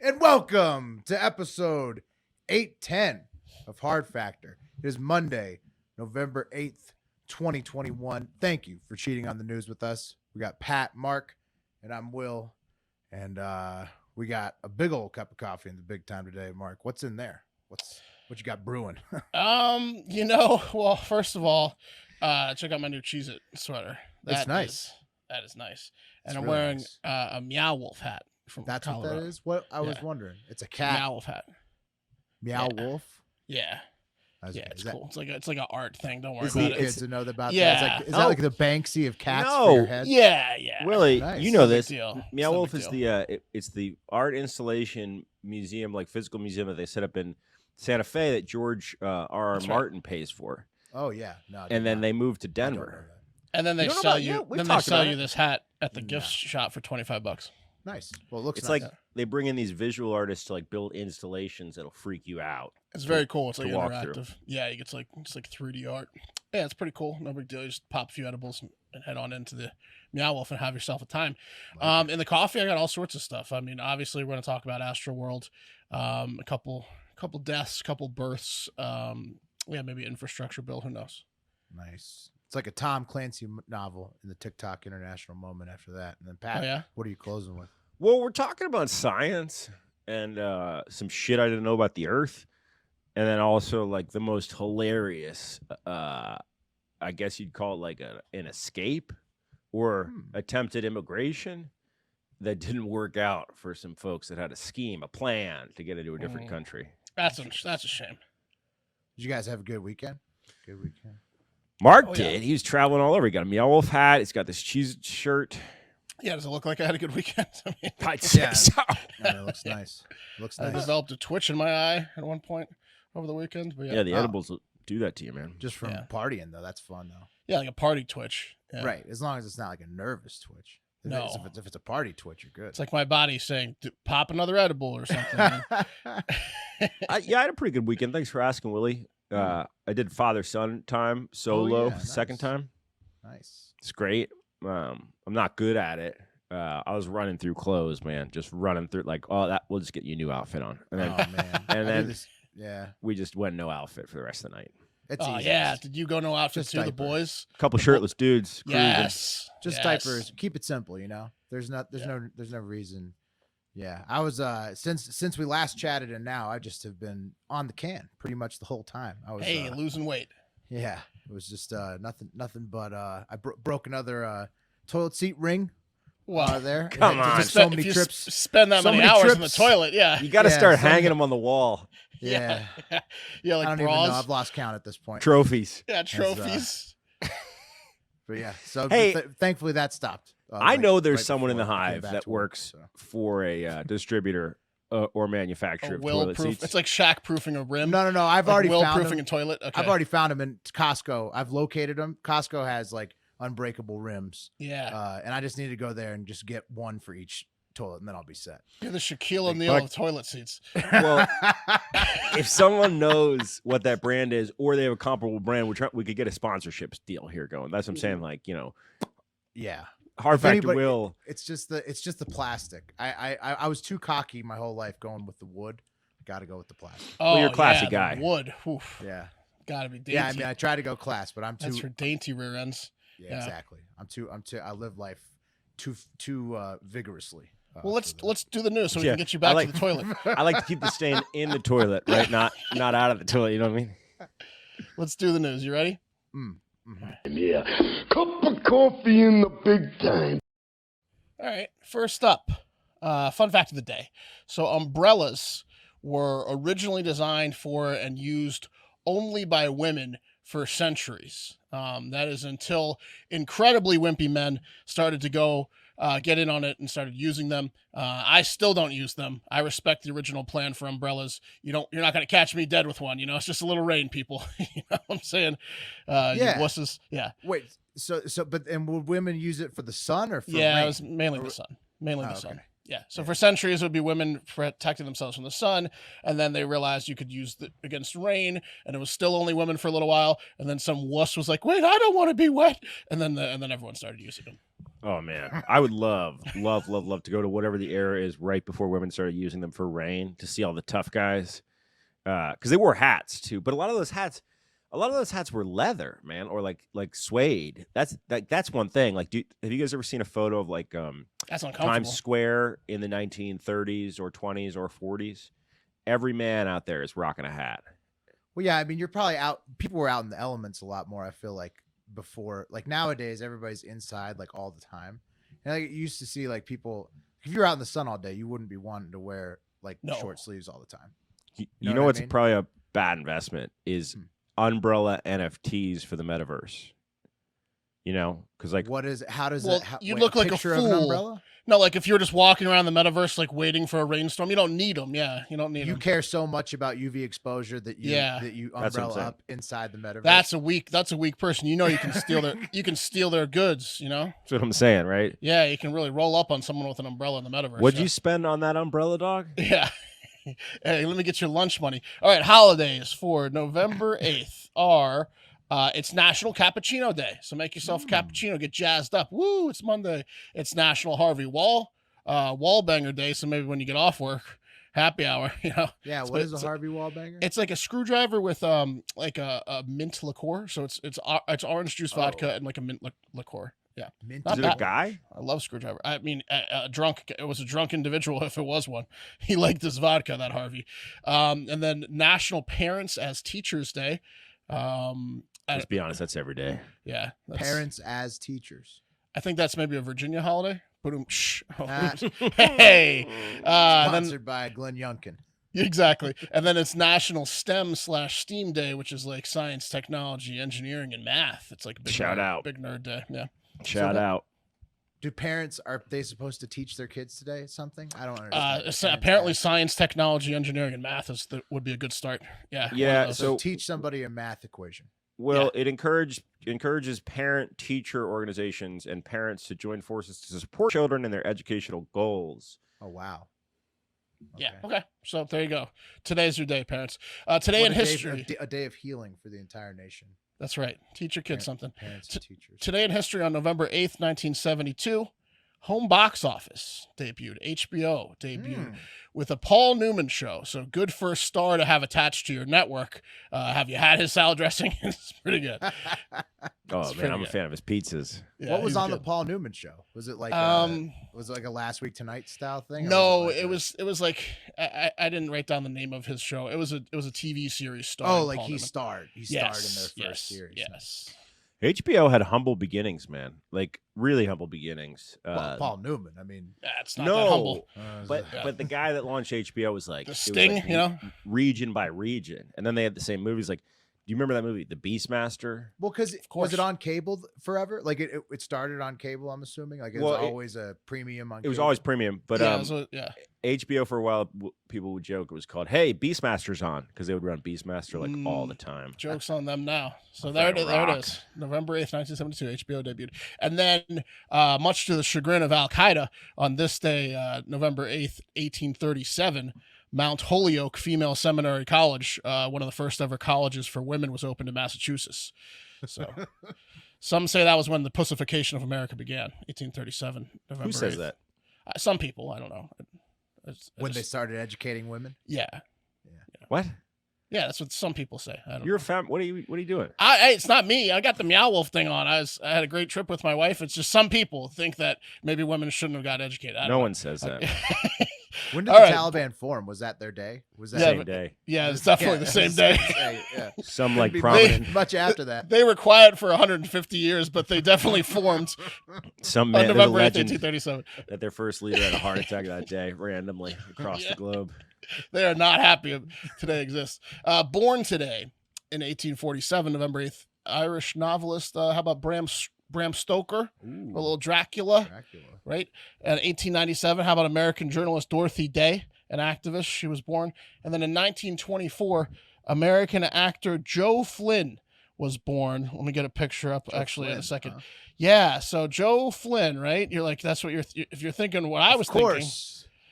and welcome to episode 810 of Hard Factor. It is Monday, November 8th, 2021. Thank you for cheating on the news with us. We got Pat, Mark, and I'm Will, and we got a big old cup of coffee in the big time today. Mark, what's in there? What you got brewing? Well, first of all, check out my new Cheez-It sweater. It's nice. That is nice. It's And I'm really wearing nice. a Meow Wolf hat from That's Colorado. what that is? What I was Yeah. wondering. It's a cat. Meow Wolf hat. Meow Yeah. Wolf? Yeah. Is It's that- cool. It's like an art thing. Don't worry Is about the it. kids to know about Yeah. that? Is that like the Banksy of cats No. for your head? Yeah. Willie, Nice. you know No big this. deal. Meow It's no Wolf big is deal. it's the art installation museum, like physical museum that they set up in Santa Fe that George R.R. That's right. Martin pays for, Oh yeah. No. I did and then not. they moved to I don't know Denver. that. And then they You don't know sell about- you. yeah, we've then they talked sell about you it. this hat at the No. gift shop for $25. Nice. Well, it looks It's nice. like they bring in these visual artists to like build installations that'll freak you out. It's very cool. It's to like walk through. interactive. Yeah, it's like 3D art. Yeah, it's pretty cool. No big deal. You just pop a few edibles and head on into the Meow Wolf and have yourself a time. In the coffee, I got all sorts of stuff. I mean, obviously, we're going to talk about Astroworld. A couple deaths, couple births. Maybe infrastructure bill. Who knows? Nice. It's like a Tom Clancy novel in the TikTok international moment after that. And then Pat, Oh, yeah? what are you closing with? Well, we're talking about science and some shit I didn't know about the Earth, and then also like the most hilarious, I guess you'd call it like an escape or attempted immigration that didn't work out for some folks that had a scheme, a plan to get into a different country. That's a shame. Did you guys have a good weekend? Good weekend. Mark Oh, yeah. did. He was traveling all over. He got a Meow Wolf hat. He's got this cheese shirt. Yeah, does it look like I had a good weekend? I mean, I'd say Yeah. so. No, it looks nice. Looks I nice. developed a twitch in my eye at one point over the weekend. But Yeah, the Oh. edibles will do that to you, man. Just from Yeah. partying though. That's fun though. yeah, like a party twitch. Yeah. Right. As long as it's not like a nervous twitch. No. If it's a party twitch, you're good. It's like my body saying, pop another edible or something. man." I had a pretty good weekend. Thanks for asking, Willie. I did father-son time solo, yeah, second nice. time. Nice. It's great. I'm not good at it. I was running through clothes, man. Just running through like, oh, that we'll just get you a new outfit on, and then Oh man. I do then- this- yeah. we just went no outfit for the rest of the night. It's Oh, easy. yeah. Did you go no outfit Just too, the diaper. boys? A couple shirtless dudes. Cruising. Yes. Just yes. diapers. Keep it simple, you know. There's no reason. Yeah, I was since we last chatted and now I just have been on the can pretty much the whole time. I was Hey, losing weight. yeah, it was just nothing but I broke another toilet seat ring Well, there. come It had on. just so if many you trips. spend that so many many hours in the trips. toilet, yeah. You got to Yeah, start some- hanging them on the wall. Yeah, Yeah, I like don't even know. bras. I've lost count at this point. Trophies. Yeah, trophies. But yeah, so Hey, thankfully that stopped. I know there's right someone in the before I came hive back that to work, works so. for a distributor or A manufacturer of will toilet proof. seats. It's like Shaq proofing a rim. No. I've like already will found proofing him. a toilet. Okay. I've already found him in Costco. I've located him. Costco has like unbreakable rims, Yeah. and I just need to go there and just get one for each toilet, and then I'll be set. You're the Shaquille O'Neal Like- of toilet seats. Well, if someone knows what that brand is, or they have a comparable brand, we could get a sponsorship deal here going. That's what I'm saying. Like, Yeah, Hard If Factor anybody- will. it's just the plastic. I was too cocky my whole life going with the wood. Got to go with the plastic. Oh, you're a classy yeah, the guy. wood. Oof. Yeah, Gotta be dainty. yeah. I mean, I try to go class, but I'm too. That's for dainty rear ends. yeah, exactly. I'm too. I live life too vigorously. Well, for that. let's do the news so we Yeah, can get you I back like- to the toilet. I like to keep the stain in the toilet, right? Not out of the toilet. You know what I mean? Let's do the news. You ready? Yeah, cup of coffee in the big time. All right. First up, fun fact of the day. So umbrellas were originally designed for and used only by women for centuries. That is until incredibly wimpy men started to go get in on it and started using them. I still don't use them. I respect the original plan for umbrellas. You're not going to catch me dead with one. You know, it's just a little rain, people. You know what I'm saying? Yeah. You wusses. Yeah. Wait, but would women use it for the sun or for Yeah, rain? it was mainly the sun. Mainly Oh, the okay. sun. Yeah. So for centuries, it would be women protecting themselves from the sun, and then they realized you could use it against rain, and it was still only women for a little while, and then some wuss was like, "Wait, I don't want to be wet," and then everyone started using them. Oh man, I would love to go to whatever the era is right before women started using them for rain to see all the tough guys, because they wore hats too. But a lot of those hats were leather, man, or like suede. That's one thing. Like, have you guys ever seen a photo of like That's uncomfortable. Times Square in the 1930s or 20s or 40s? Every man out there is rocking a hat. Well, yeah, I mean, you're probably out. People were out in the elements a lot more. I feel like before, like nowadays, everybody's inside like all the time. And I used to see like people. If you're out in the sun all day, you wouldn't be wanting to wear like short sleeves all the time. You know what's probably a bad investment is umbrella NFTs for the metaverse. You know, because like, what is? How does well, it? you look like a picture of fool. an umbrella? No, like if you're just walking around the metaverse, like waiting for a rainstorm, you don't need them. Yeah, you don't need them. You care so much about UV exposure that you umbrella up inside the metaverse. That's a weak person. You know, you can steal their goods. You know, that's what I'm saying, right? Yeah, you can really roll up on someone with an umbrella in the metaverse. What'd you spend on that umbrella, dog? Yeah. Hey, let me get your lunch money. All right, holidays for November 8th are. It's National Cappuccino Day, so make yourself a cappuccino, get jazzed up. Woo! It's Monday. It's National Harvey Wallbanger Day, so maybe when you get off work, happy hour. You know. Yeah. What is a Harvey Wallbanger? It's like a screwdriver with like a mint liqueur. So it's orange juice, vodka, and like a mint liqueur. Yeah. Mint. Is it a guy? I love screwdriver. I mean, it was a drunk individual if it was one. He liked his vodka, that Harvey. And then National Parents as Teachers Day. Let's be honest, that's every day. Yeah. Parents as teachers. I think that's maybe a Virginia holiday. Hey. Sponsored by Glenn Youngkin. Exactly. And then it's National STEM/STEAM Day, which is like science, technology, engineering, and math. It's like a big big nerd day. Yeah. Shout out. Do parents, are they supposed to teach their kids today something? I don't understand. Apparently science, technology, engineering, and math would be a good start. Yeah. Yeah. So teach somebody a math equation. Well, it encourages parent-teacher organizations and parents to join forces to support children in their educational goals. Oh, wow. Okay. Yeah. Okay. So there you go. Today's your day, parents. Today in history. A day of healing for the entire nation. That's right. Teach your kids something. Parents and teachers. Today in history on November 8th, 1972, home box office debuted. HBO debuted with a Paul Newman show. So good first star to have attached to your network. Have you had his salad dressing? It's pretty good. Oh man, I'm a fan of his pizzas. Yeah, what was on the Paul Newman show? Was it like was it like a Last Week Tonight style thing? No, it was like I didn't write down the name of his show. It was a TV series starring Oh, like Paul he Newman. starred. He starred in their first series. Yes. HBO had humble beginnings, man. Like really humble beginnings. Well, Paul Newman. I mean, it's not that humble. But the guy that launched HBO was like the Sting, like you know, region by region, and then they had the same movies. Like, do you remember that movie, The Beastmaster? Well, because was it on cable forever? Like it started on cable. I'm assuming. Like it was always a premium on. It was always premium, but HBO for a while people would joke it was called "Hey, Beastmaster's on" because they would run Beastmaster like all the time. Jokes on them now. So there it is. November 8th, 1972, HBO debuted, and then much to the chagrin of Al Qaeda, on this day, November 8th, 1837. Mount Holyoke Female Seminary College, one of the first ever colleges for women, was opened in Massachusetts. So some say that was when the pussification of America began, 1837, November Who says 8th. that? Some people, I don't know. When they started educating women? Yeah. What? Yeah, that's what some people say. I don't You're know. a fam. What are you doing? It's not me. I got the Meow Wolf thing on. I had a great trip with my wife. It's just some people think that maybe women shouldn't have got educated. No one says that. When did the Taliban form? Was that their day? Was that same day? Yeah, it's definitely the same day. Yeah. Some like prominent. Much after that. They were quiet for 150 years, but they definitely formed Some on man, November 8th, legend 1837. that their first leader had a heart attack that day randomly across the globe. They are not happy today exists. Born today in 1847, November 8th, Irish novelist. How about Bram Stoker? A little Dracula. Right? And 1897, how about American journalist Dorothy Day, an activist? She was born. And then in 1924, American actor Joe Flynn was born. Let me get a picture up in a second. Huh? Yeah, so Joe Flynn, right? You're like, that's what if you're thinking what I was thinking.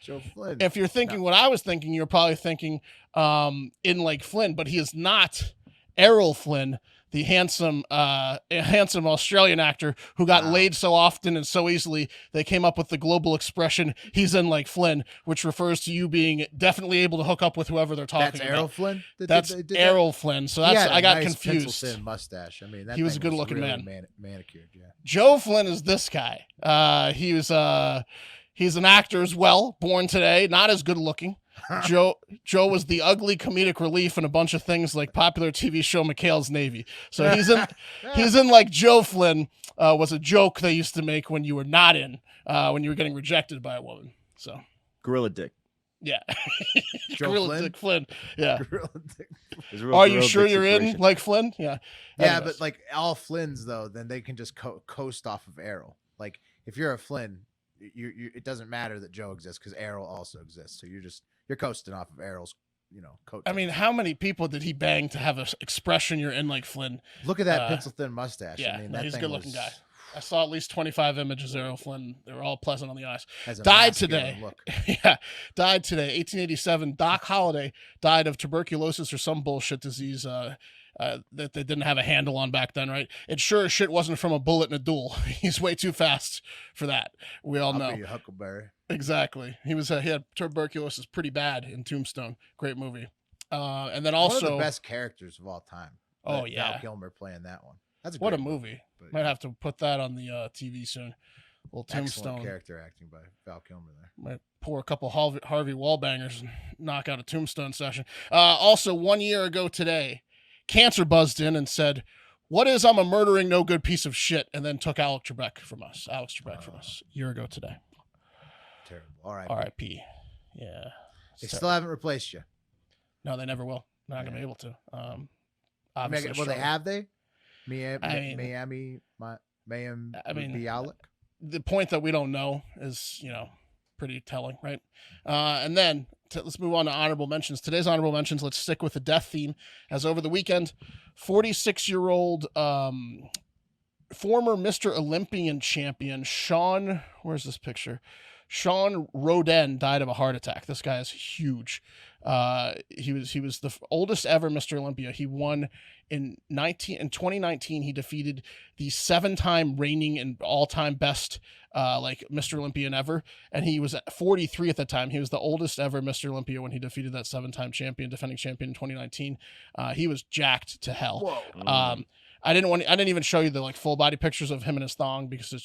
Joe Flynn. If you're thinking what I was thinking, you're probably thinking in like Flynn, but he is not Errol Flynn, the handsome Australian actor who got laid so often and so easily, they came up with the global expression, he's in like Flynn, which refers to you being definitely able to hook up with whoever they're talking That's about. Errol Flynn? That's Errol Flynn. So that's, I got nice confused. pencil-thin mustache. I mean, that He was a thing good-looking really man. Manicured, yeah. Joe Flynn is this guy. He's an actor as well, born today, not as good looking. Joe was the ugly comedic relief in a bunch of things like popular TV show McHale's Navy. So he's in like Joe Flynn was a joke they used to make when you were not in, when you were getting rejected by a woman. So Gorilla Dick. yeah. Joe Gorilla Flynn? Dick Flynn. Yeah. Gorilla Dick. Are you sure you're in like Flynn? Yeah. Yeah, Anyways. but like all Flynns though, then they can just coast off of Errol. Like if you're a Flynn, you it doesn't matter that Joe exists because Errol also exists. So you're coasting off of Errol's, coat. I mean, how many people did he bang to have an expression you're in like Flynn? Look at that pencil thin mustache. Yeah, I mean, no, that he's a thing good looking was- guy. I saw at least 25 images of Errol Flynn. They were all pleasant on the eyes. has a Died masculine today. Look. Yeah, died today. 1887. Doc Holliday died of tuberculosis or some bullshit disease that they didn't have a handle on back then, right? It sure as shit wasn't from a bullet in a duel. He's way too fast for that. We all I'll know. be a Huckleberry. Exactly. He had tuberculosis pretty bad in Tombstone. Great movie. And then One also of the best characters of all time. Oh, Val yeah. Kilmer playing that one. That's what a great movie. but Might have to put that on the TV soon. Little excellent Tombstone. character acting by Val Kilmer there. Might pour a couple Harvey Wallbangers and knock out a Tombstone session. Also, 1 year ago today, Cancer buzzed in and said, "What is I'm a murdering no good piece of shit?" And then took Alex Trebek from us. A year ago today. Terrible. All right. R.I.P. Yeah. They still haven't replaced you. No, they never will. Not gonna be able to. Well, Obviously they struggle. have they? I mean, Bialik. The point that we don't know is, pretty telling, right? And then let's move on to honorable mentions. Today's honorable mentions, let's stick with the death theme, as over the weekend, 46-year-old former Mr. Olympian champion where's this picture? Sean Roden died of a heart attack. This guy is huge. He was the oldest ever Mr. Olympia. He won in 2019. He defeated the 7-time reigning and all-time best Mr. Olympian ever, and he was 43 at the time. He was the oldest ever Mr. Olympia when he defeated that 7-time defending champion in 2019. He was jacked to hell. Whoa. I didn't even show you the full body pictures of him in his thong because it's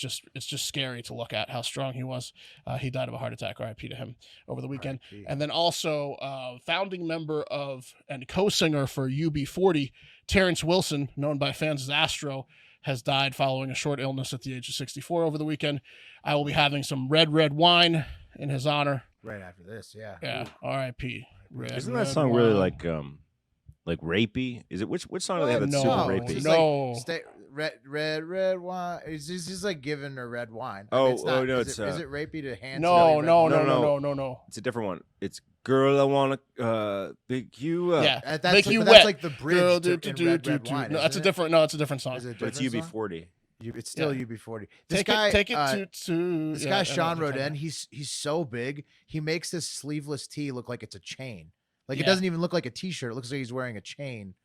just scary to look at how strong he was. He died of a heart attack. RIP to him over the weekend. RIP. And then also founding member of and co-singer for UB40, Terrence Wilson, known by fans as Astro, has died following a short illness at the age of 64 over the weekend. I will be having some red wine in his honor. Right after this, yeah. Yeah. RIP. Isn't that song really like rapey? Is it which song do they have that's No. super It's rapey? just No. Stay, red wine. It's just like giving her red wine. Oh, it's not, no, is it's, it rapey to hand? No. No. It's a different one. It's Girl, I Wanna Pick You Up. Yeah. That's Make you that's wet. like the bridge Girl, to red wine. No, it's a isn't it? different. No, it's a different song. Is it a But it's different song? UB40. It's still Yeah. UB40. This Take it guy, to this yeah, guy I know Sean what you're talking Roden. He's so big. He makes this sleeveless tee look like it's a chain. Like it Yeah. doesn't even look like a t-shirt. It looks like he's wearing a chain.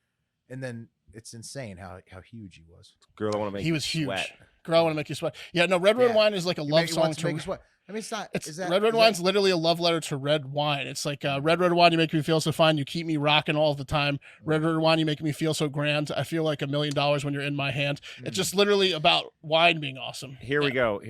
And then it's insane how huge he was. Girl, I Wanna Make He You was huge. Sweat. Girl, I Want to Make You Sweat. Yeah, no, Red Yeah. Wine is like a love song Wants to make to. us sweat. I mean, it's not. It's is that, Red is that- Wine's literally a love letter to red wine. It's like red wine, you make me feel so fine. You keep me rocking all the time. Red wine, you make me feel so grand. I feel like $1 million when you're in my hand. It's just literally about wine being awesome. Here we go.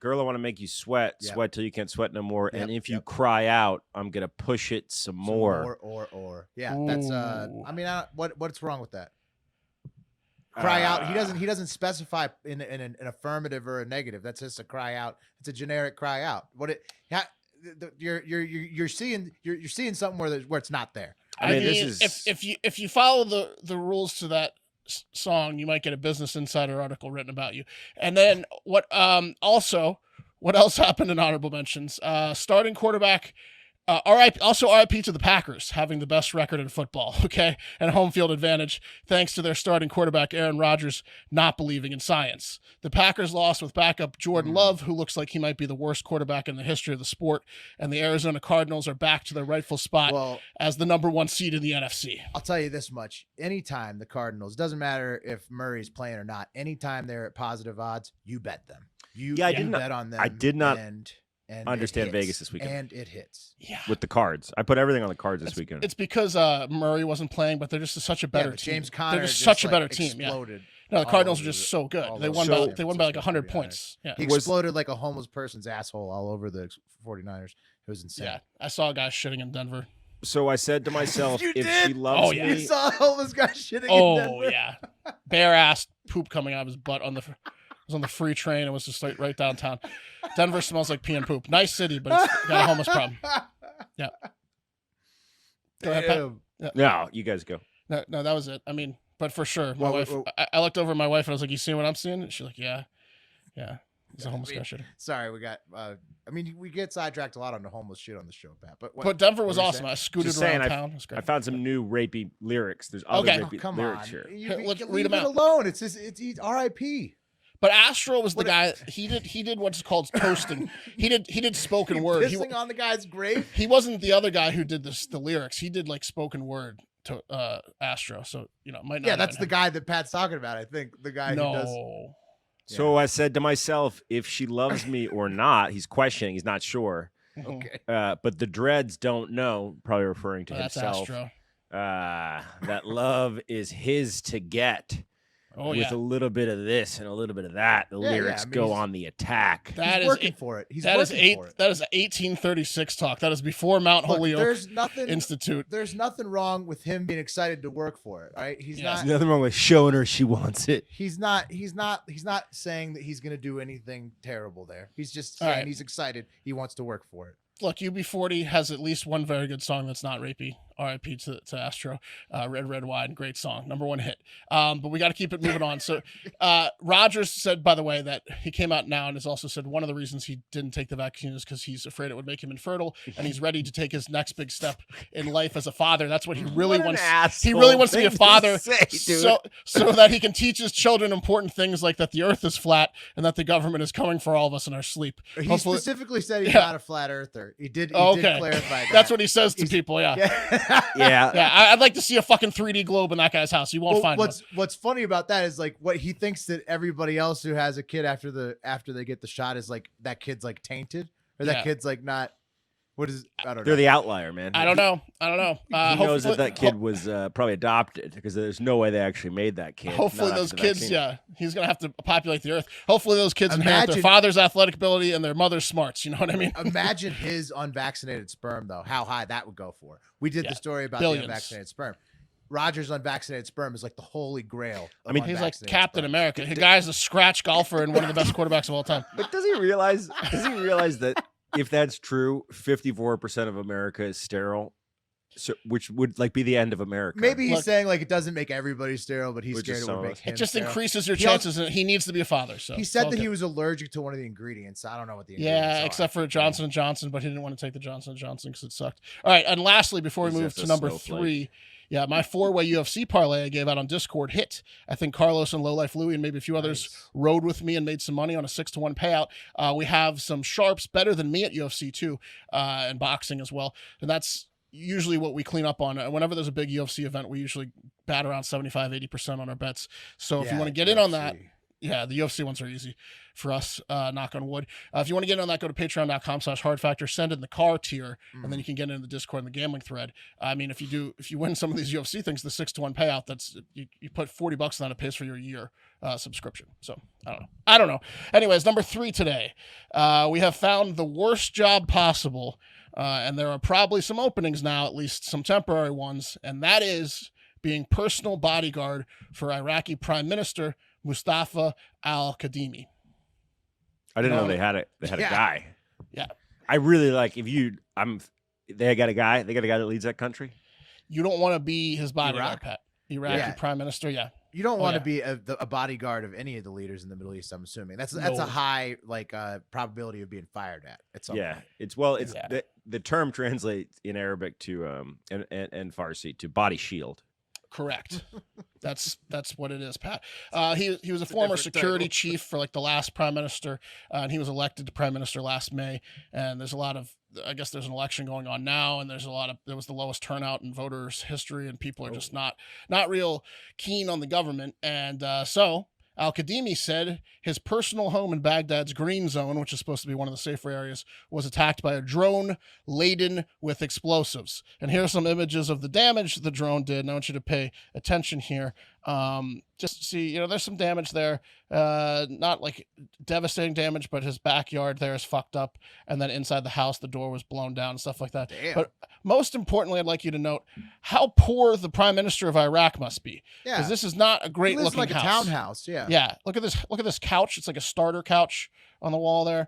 Girl, I Want to Make You Sweat. Yep. Sweat till you can't sweat no more. Yep, And if you yep. cry out, I'm gonna push it some more. Or. Yeah, that's Ooh. I mean, what's wrong with that? Cry out. He doesn't specify in an affirmative or a negative. That's just a cry out. It's a generic cry out. You're seeing something where it's not there. I mean, this is if you follow the rules to that song, you might get a Business Insider article written about you. And then what else happened in honorable mentions? Starting quarterback Also RIP to the Packers having the best record in football, okay, and home field advantage thanks to their starting quarterback Aaron Rodgers not believing in science. The Packers lost with backup Jordan Love, who looks like he might be the worst quarterback in the history of the sport, and the Arizona Cardinals are back to their rightful spot as the number 1 seed in the NFC. I'll tell you this much. Anytime the Cardinals, doesn't matter if Murray's playing or not, anytime they're at positive odds, you bet them. You bet on them. I did not and understand Vegas this weekend. And it hits. Yeah. With the cards. I put everything on the cards this weekend. It's because Murray wasn't playing, but they're just such a better team. James Conner they're just such a better team. Yeah. No, the Cardinals are just so good. They won by like 100 points. Yeah. He exploded like a homeless person's asshole all over the 49ers. It was insane. Yeah. I saw a guy shitting in Denver. So I said to myself, if she loves me. You saw a homeless guy shitting in Denver. Oh, yeah. Bare ass poop coming out of his butt on the was on the free train. It was just like right downtown. Denver smells like pee and poop. Nice city, but it's got a homeless problem. Yeah. Go ahead, Pat. Yeah. No, you guys go. No, that was it. I mean, but for sure, my wife. I looked over at my wife and I was like, "You seeing what I'm seeing?" And she's like, "Yeah, yeah." He's a homeless guy shit. Sorry, we got. We get sidetracked a lot on the homeless shit on the show, Pat. But Denver was awesome. I scooted around town. It was great. I found some new rapey lyrics. There's other rapey lyrics here. Let's read them out. Alone. It's R.I.P. But Astro was the guy. He did what's called toasting. He did spoken word. Pissing on the guy's grave. He wasn't the other guy who did the lyrics. He did like spoken word to Astro. So might not. Yeah, that's the guy that Pat's talking about. I think the guy who does. Yeah. So I said to myself, if she loves me or not, he's questioning. He's not sure. Okay. But the dreads don't know. Probably referring to himself. Astro. That love is his to get. With a little bit of this and a little bit of that, the lyrics go on the attack. He's working for it. That is 1836 talk. That is before Mount Holyoke Institute. There's nothing wrong with him being excited to work for it, right? There's nothing wrong with showing her she wants it. He's not saying that he's going to do anything terrible there. He's just saying he's excited. He wants to work for it. Look, UB40 has at least one very good song that's not rapey. R.I.P. to Astro. Red, Red Wine. Great song. #1 hit. But we got to keep it moving on. So Rodgers said, by the way, that he came out now and has also said one of the reasons he didn't take the vaccine is because he's afraid it would make him infertile, and he's ready to take his next big step in life as a father. That's what he really wants. He really wants to be a father so that he can teach his children important things like that the earth is flat and that the government is coming for all of us in our sleep. He specifically said he's not a flat earther. He did clarify that. That's what he says to people, yeah. I'd like to see a fucking 3D globe in that guy's house. You won't find one. What's funny about that is like what he thinks that everybody else who has a kid after they get the shot is like that kid's like tainted or that kid's like not. What is? I don't know. They're the outlier, man. I don't know. He knows that kid was probably adopted because there's no way they actually made that kid. Hopefully those kids, he's going to have to populate the earth. Hopefully those kids inherit their father's athletic ability and their mother's smarts. You know what I mean? Imagine his unvaccinated sperm, though, how high that would go for. We did the story about the unvaccinated sperm. Rodgers' unvaccinated sperm is like the holy grail. He's like Captain America. The guy's a scratch golfer and one of the best quarterbacks of all time. But does he realize that if that's true, 54% of America is sterile, so which would like be the end of America? Maybe he's saying like it doesn't make everybody sterile, but he's scared it would make him. It just sterile. Increases your chances, and he needs to be a father. So he said that he was allergic to one of the ingredients. I don't know what the ingredients are. Except for Johnson & Johnson, but he didn't want to take the Johnson & Johnson because it sucked. All right, and lastly, before we move to number 3. Yeah, my 4-way UFC parlay I gave out on Discord hit. I think Carlos and Lowlife Louie and maybe a few others rode with me and made some money on a 6-1 payout. We have some sharps better than me at UFC too, and boxing as well. And that's usually what we clean up on. Whenever there's a big UFC event, we usually bat around 75-80% on our bets. So if you want to get in on that, the UFC ones are easy for us, knock on wood. If you want to get in on that, go to patreon.com/hardfactor, send in the car tier, and then you can get into the Discord and the gambling thread. I mean, if you win some of these UFC things, the 6-1 payout, that's you put $40 on it, pays for your year subscription. So I don't know. Anyways, number 3 today, we have found the worst job possible, and there are probably some openings now, at least some temporary ones, and that is being personal bodyguard for Iraqi Prime Minister Mustafa al-Kadhimi. I didn't know they had a guy. Yeah. I really like they got a guy that leads that country. You don't want to be his bodyguard, Pat. Iraqi Prime Minister, You don't want to be a bodyguard of any of the leaders in the Middle East, I'm assuming. That's a high probability of being fired at some point. the term translates in Arabic to and Farsi to body shield. Correct. That's what it is, Pat. He was a former different security title. chief for like the last prime minister, and he was elected to prime minister last May. And there's a lot of, I guess there's an election going on now, and there was the lowest turnout in voters' history, and people are just not real keen on the government. And so Al-Kadhimi said his personal home in Baghdad's Green Zone, which is supposed to be one of the safer areas, was attacked by a drone laden with explosives. And here are some images of the damage the drone did. And I want you to pay attention here. Just to see, there's some damage there. Not like devastating damage, but his backyard there is fucked up. And then inside the house, the door was blown down and stuff like that. Damn. But most importantly, I'd like you to note how poor the prime minister of Iraq must be. Yeah. Because this is not a great He lives looking like house. a townhouse. Yeah. Yeah, look at this couch. It's like a starter couch on the wall there.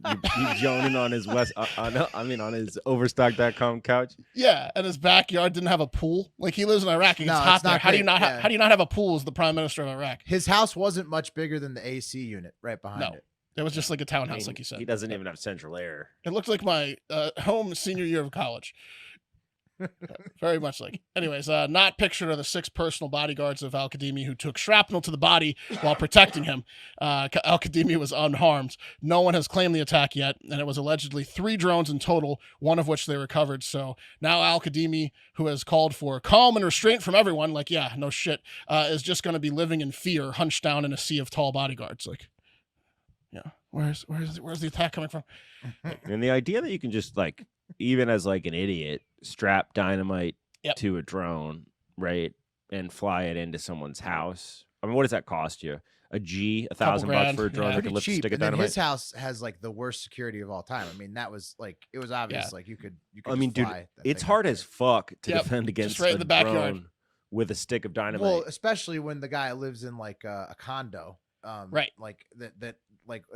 You joning on his on his Overstock.com couch. Yeah, and his backyard didn't have a pool. Like he lives in Iraq. It's No, hot it's there. not How do you great, not yeah. how do you not have a pool as the prime minister of Iraq? His house wasn't much bigger than the AC unit right behind No. it. It was just like a I townhouse, mean, like you said. he doesn't even have central air. It looked like my home senior year of college. Very much like. Anyways, not pictured are the 6 personal bodyguards of Al-Kadhimi who took shrapnel to the body while protecting him. Al-Kadhimi was unharmed. No one has claimed the attack yet, and it was allegedly 3 drones in total, one of which they recovered. So now Al-Kadhimi, who has called for calm and restraint from everyone, like, yeah, no shit, is just going to be living in fear, hunched down in a sea of tall bodyguards. Like, yeah, where's the attack coming from? And the idea that you can just like, even as like an idiot, strap dynamite Yep. to a drone, right, and fly it into someone's house. I mean, what does that cost you? $1,000 grand, for a drone yeah. that can Pretty lift a cheap. stick of And then dynamite? his house has like the worst security of all time. I mean, that was like, it was obvious. Yeah. Like you could I mean, just dude, fly that it's thing hard up as there. fuck to Yep, defend against just right in a the backyard. drone with a stick of dynamite. Well, especially when the guy lives in like a condo, Right. Like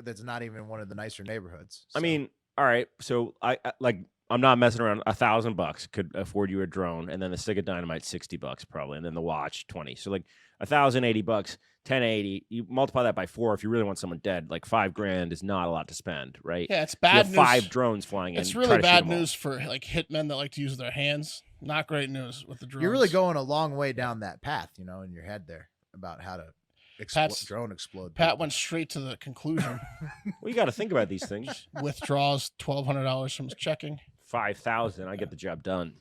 that's not even one of the nicer neighborhoods. I So- mean, all right, so I'm not messing around. $1,000 could afford you a drone, and then the stick of dynamite $60 probably, and then the watch 20. So like $1,080, 1080. You multiply that by 4 if you really want someone dead. Like $5,000 is not a lot to spend, right? Yeah, it's You bad have news. 5 drones flying in. It's try really to shoot bad 'em all. news for like hitmen that like to use their hands. Not great news with the drones. you're really going a long way down that path, in your head there about how to Pat's- drone explode. Pat people. went straight to the conclusion. Well, you got to think about these things. Withdraws $1,200 from his checking. 5,000, I get the job done.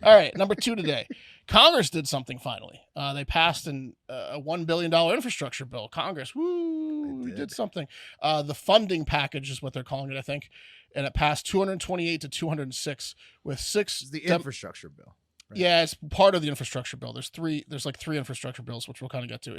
All right, number 2 today. Congress did something finally. They passed a $1 billion infrastructure bill. Congress, woo, They did did. something. The funding package is what they're calling it, I think. And it passed 228 to 206 with 6 It's the Dem- infrastructure bill. Right. Yeah, it's part of the infrastructure bill. There's like three infrastructure bills, which we'll kind of get to.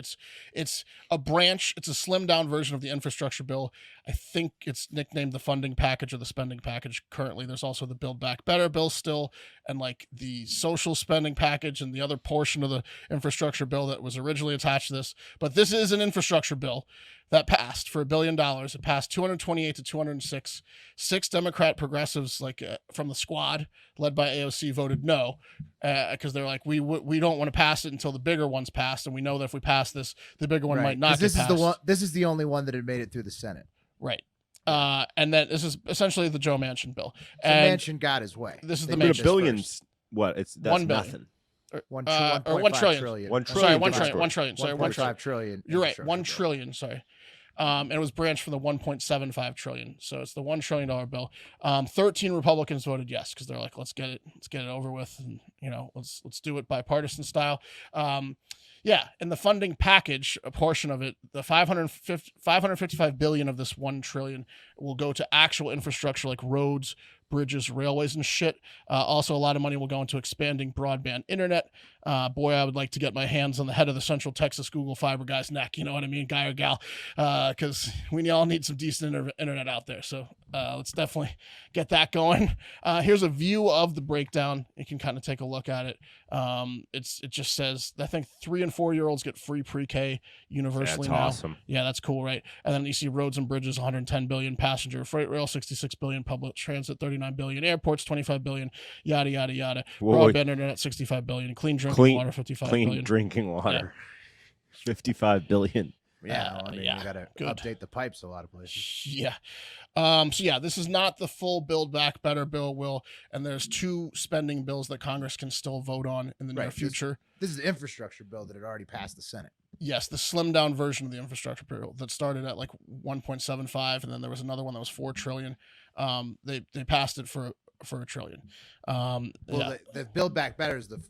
It's a branch. It's a slimmed down version of the infrastructure bill. I think it's nicknamed the funding package or the spending package. Currently, there's also the Build Back Better bill still, and like the social spending package and the other portion of the infrastructure bill that was originally attached to this. But this is an infrastructure bill that passed for $1 billion. It passed 228 to 206. 6 Democrat progressives, from the squad led by AOC, voted no because they're like, we don't want to pass it until the bigger one's passed, and we know that if we pass this, the bigger one Right. might not 'Cause get this passed. is the one. This is the only one that had made it through the Senate. Right. And then this is essentially the Joe Manchin bill. So And Manchin got his way. this is They the did But Manchin a this billion's first. what? That's 1 billion. nothing. One, or 1 1.5 trillion. trillion. 1 sorry, trillion. 1 difference trillion. 1 trillion. Sorry, 1 trillion. 1.5 trillion. You're right. infrastructure 1 bill. trillion. Sorry. And it was branched from the $1.75 trillion. So it's the $1 trillion bill. 13 Republicans voted yes because they're like, let's get it over with, and let's do it bipartisan style. Yeah, in the funding package, a portion of it, the $555 billion of this $1 trillion will go to actual infrastructure like roads, bridges, railways, and shit. Also, a lot of money will go into expanding broadband internet. Boy, I would like to get my hands on the head of the Central Texas Google Fiber guy's neck. You know what I mean, guy or gal? Because we all need some decent internet out there. So let's definitely get that going. Here's a view of the breakdown. You can kind of take a look at it. It just says, I think 3 and 4 year olds get free pre-K universally That's now. awesome. Yeah, that's cool, right? And then you see roads and bridges, 110 billion, passenger freight rail, 66 billion, public transit, 39 billion, airports, 25 billion, yada yada yada. Whoa, Broadband internet, 65 billion, clean drinking Clean- water, 55 Clean billion. drinking water. 55 billion. Yeah, well, I mean, yeah, you got to good. update the pipes a lot of places. Yeah. So yeah, this is not the full Build Back Better bill, Will, and there's 2 spending bills that Congress can still vote on in the near future. This is the infrastructure bill that had already passed the Senate. Yes, the slimmed down version of the infrastructure bill that started at like 1.75, and then there was another one that was 4 trillion. They passed it for $1 trillion. The Build Back Better is the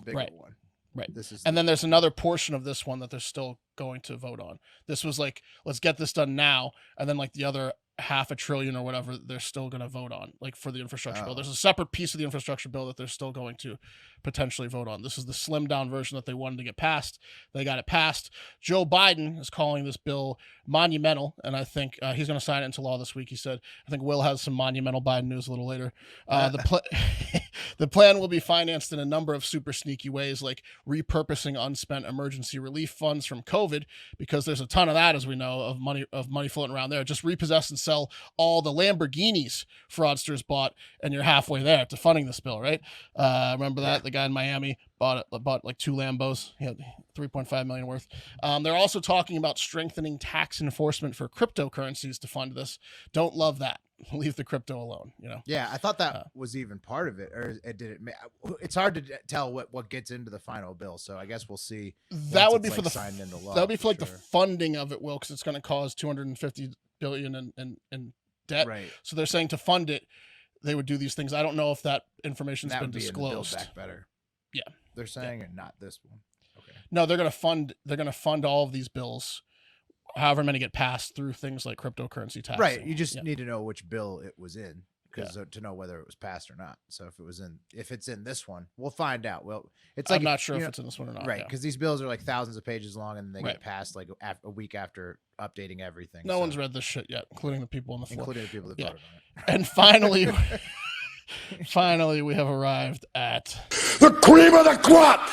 bigger Right. one. Right. This is and then there's another portion of this one that they're still going to vote on. This was like, let's get this done now. And then like the other $500 billion or whatever, they're still going to vote on, like for the infrastructure bill. There's a separate piece of the infrastructure bill that they're still going to potentially vote on. This is the slimmed down version that they wanted to get passed. They got it passed. Joe Biden is calling this bill monumental, and I think he's going to sign it into law this week. He said, I think Will has some monumental Biden news a little later. The plan will be financed in a number of super sneaky ways, like repurposing unspent emergency relief funds from COVID, because there's a ton of that, as we know, of money floating around there. Just repossess and sell all the Lamborghinis fraudsters bought, and you're halfway there to funding this bill, right? Remember that? The guy in Miami bought like 2 Lambos. He had $3.5 million worth. They're also talking about strengthening tax enforcement for cryptocurrencies to fund this. Don't love that. Leave the crypto alone, you know? Yeah, I thought that was even part of it, or did it? It's hard to tell what gets into the final bill, so I guess we'll see. That would be for the signed into law. That would be for like the funding of it, Will, because it's going to cause $250 billion in debt. Right. So they're saying to fund it, they would do these things. I don't know if that information's That been would be disclosed. In the Build Back Better. Yeah, they're saying, and not this one. Okay. No, they're going to fund. They're going to fund all of these bills, however many get passed, through things like cryptocurrency taxing. Right. You just need to know which bill it was in, because to know whether it was passed or not. So if it's in this one, we'll find out. Well, it's like, I'm not sure if it's in this one or not. Right, because these bills are like thousands of pages long, and they get passed like a week after updating everything. No one's read this shit yet, including the people on the floor. Including the people that voted on it. And finally, finally, we have arrived at The cream of the crop!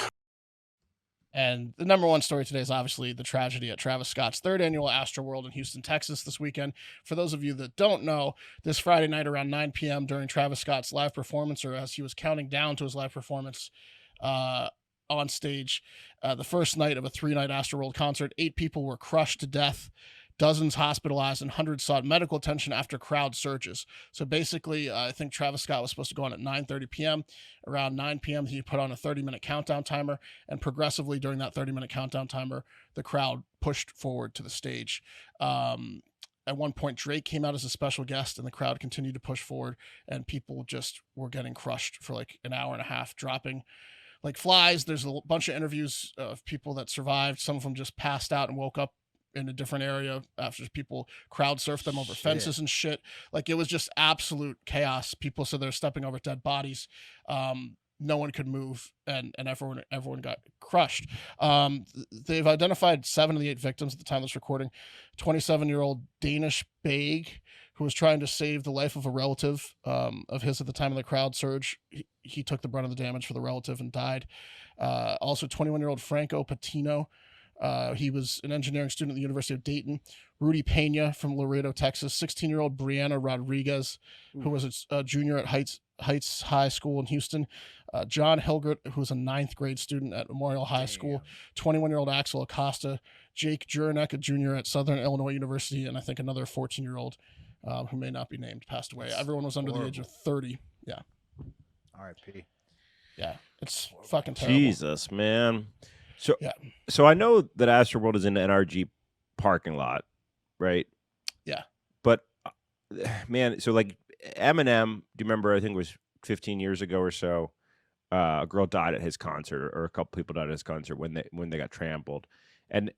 And the number one story today is obviously the tragedy at Travis Scott's 3rd annual Astroworld in Houston, Texas this weekend. For those of you that don't know, this Friday night around 9 p.m. during Travis Scott's live performance, or as he was counting down to his live performance on stage, the first night of a 3-night Astroworld concert, 8 people were crushed to death, dozens hospitalized, and hundreds sought medical attention after crowd surges. So basically, I think Travis Scott was supposed to go on at 9:30 p.m. Around 9 p.m., he put on a 30-minute countdown timer, and progressively during that 30-minute countdown timer, the crowd pushed forward to the stage. At one point, Drake came out as a special guest, and the crowd continued to push forward, and people just were getting crushed for like an hour and a half, dropping like flies. There's a bunch of interviews of people that survived. Some of them just passed out and woke up in a different area after people crowd surfed them over fences and shit. Like, it was just absolute chaos. People said they're stepping over dead bodies. No one could move, and everyone got crushed. They've identified 7 of the 8 victims at the time of this recording. 27-year-old Danish Baig, who was trying to save the life of a relative of his at the time of the crowd surge. He took the brunt of the damage for the relative and died. Also, 21-year-old Franco Patino. He was an engineering student at the University of Dayton. Rudy Pena from Laredo, Texas. 16-year-old Brianna Rodriguez, who was a junior at Heights High School in Houston. John Hilgert, who was a 9th grade student at Memorial High School. 21-year-old Axel Acosta. Jake Juranek, a junior at Southern Illinois University. And I think another 14-year-old who may not be named passed away. Everyone was under the age of 30. Yeah. R.I.P. Yeah. It's fucking terrible. Jesus, man. So I know that Astroworld is in the NRG parking lot, right? Yeah. But man, so like Eminem, do you remember? I think it was 15 years ago or so. A girl died at his concert, or a couple people died at his concert when they got trampled. And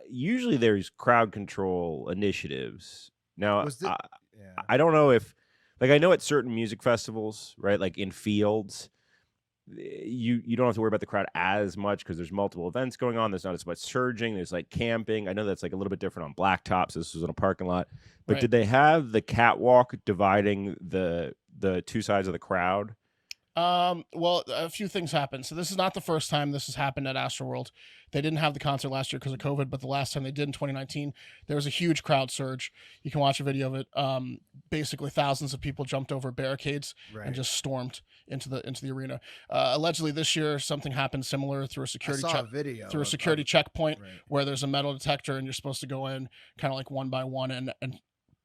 usually there's crowd control initiatives. Now I don't know if, like, I know at certain music festivals, right, like in fields, you don't have to worry about the crowd as much because there's multiple events going on. There's not as much surging. There's like camping. I know that's like a little bit different on blacktops. This was in a parking lot. But Did they have the catwalk dividing the 2 sides of the crowd? Well, a few things happened. So this is not the first time this has happened at Astroworld. They didn't have the concert last year because of COVID, but the last time they did in 2019, there was a huge crowd surge. You can watch a video of it. Basically, thousands of people jumped over barricades and just stormed into the arena. Allegedly, this year something happened similar through a security checkpoint where there's a metal detector and you're supposed to go in kind of like one by one and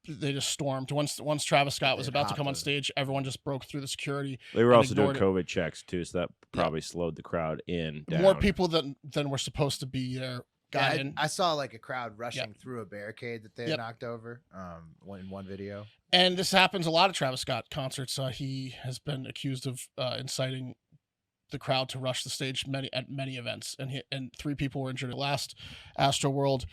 they just stormed. Once Travis Scott was about to come on stage, everyone just broke through the security. They were also doing COVID checks too, so that probably slowed the crowd down. More people than were supposed to be there got in. I saw like a crowd rushing through a barricade that they had knocked over in one video. And this happens a lot at Travis Scott concerts. He has been accused of inciting the crowd to rush the stage at many events, and 3 people were injured at last Astroworld.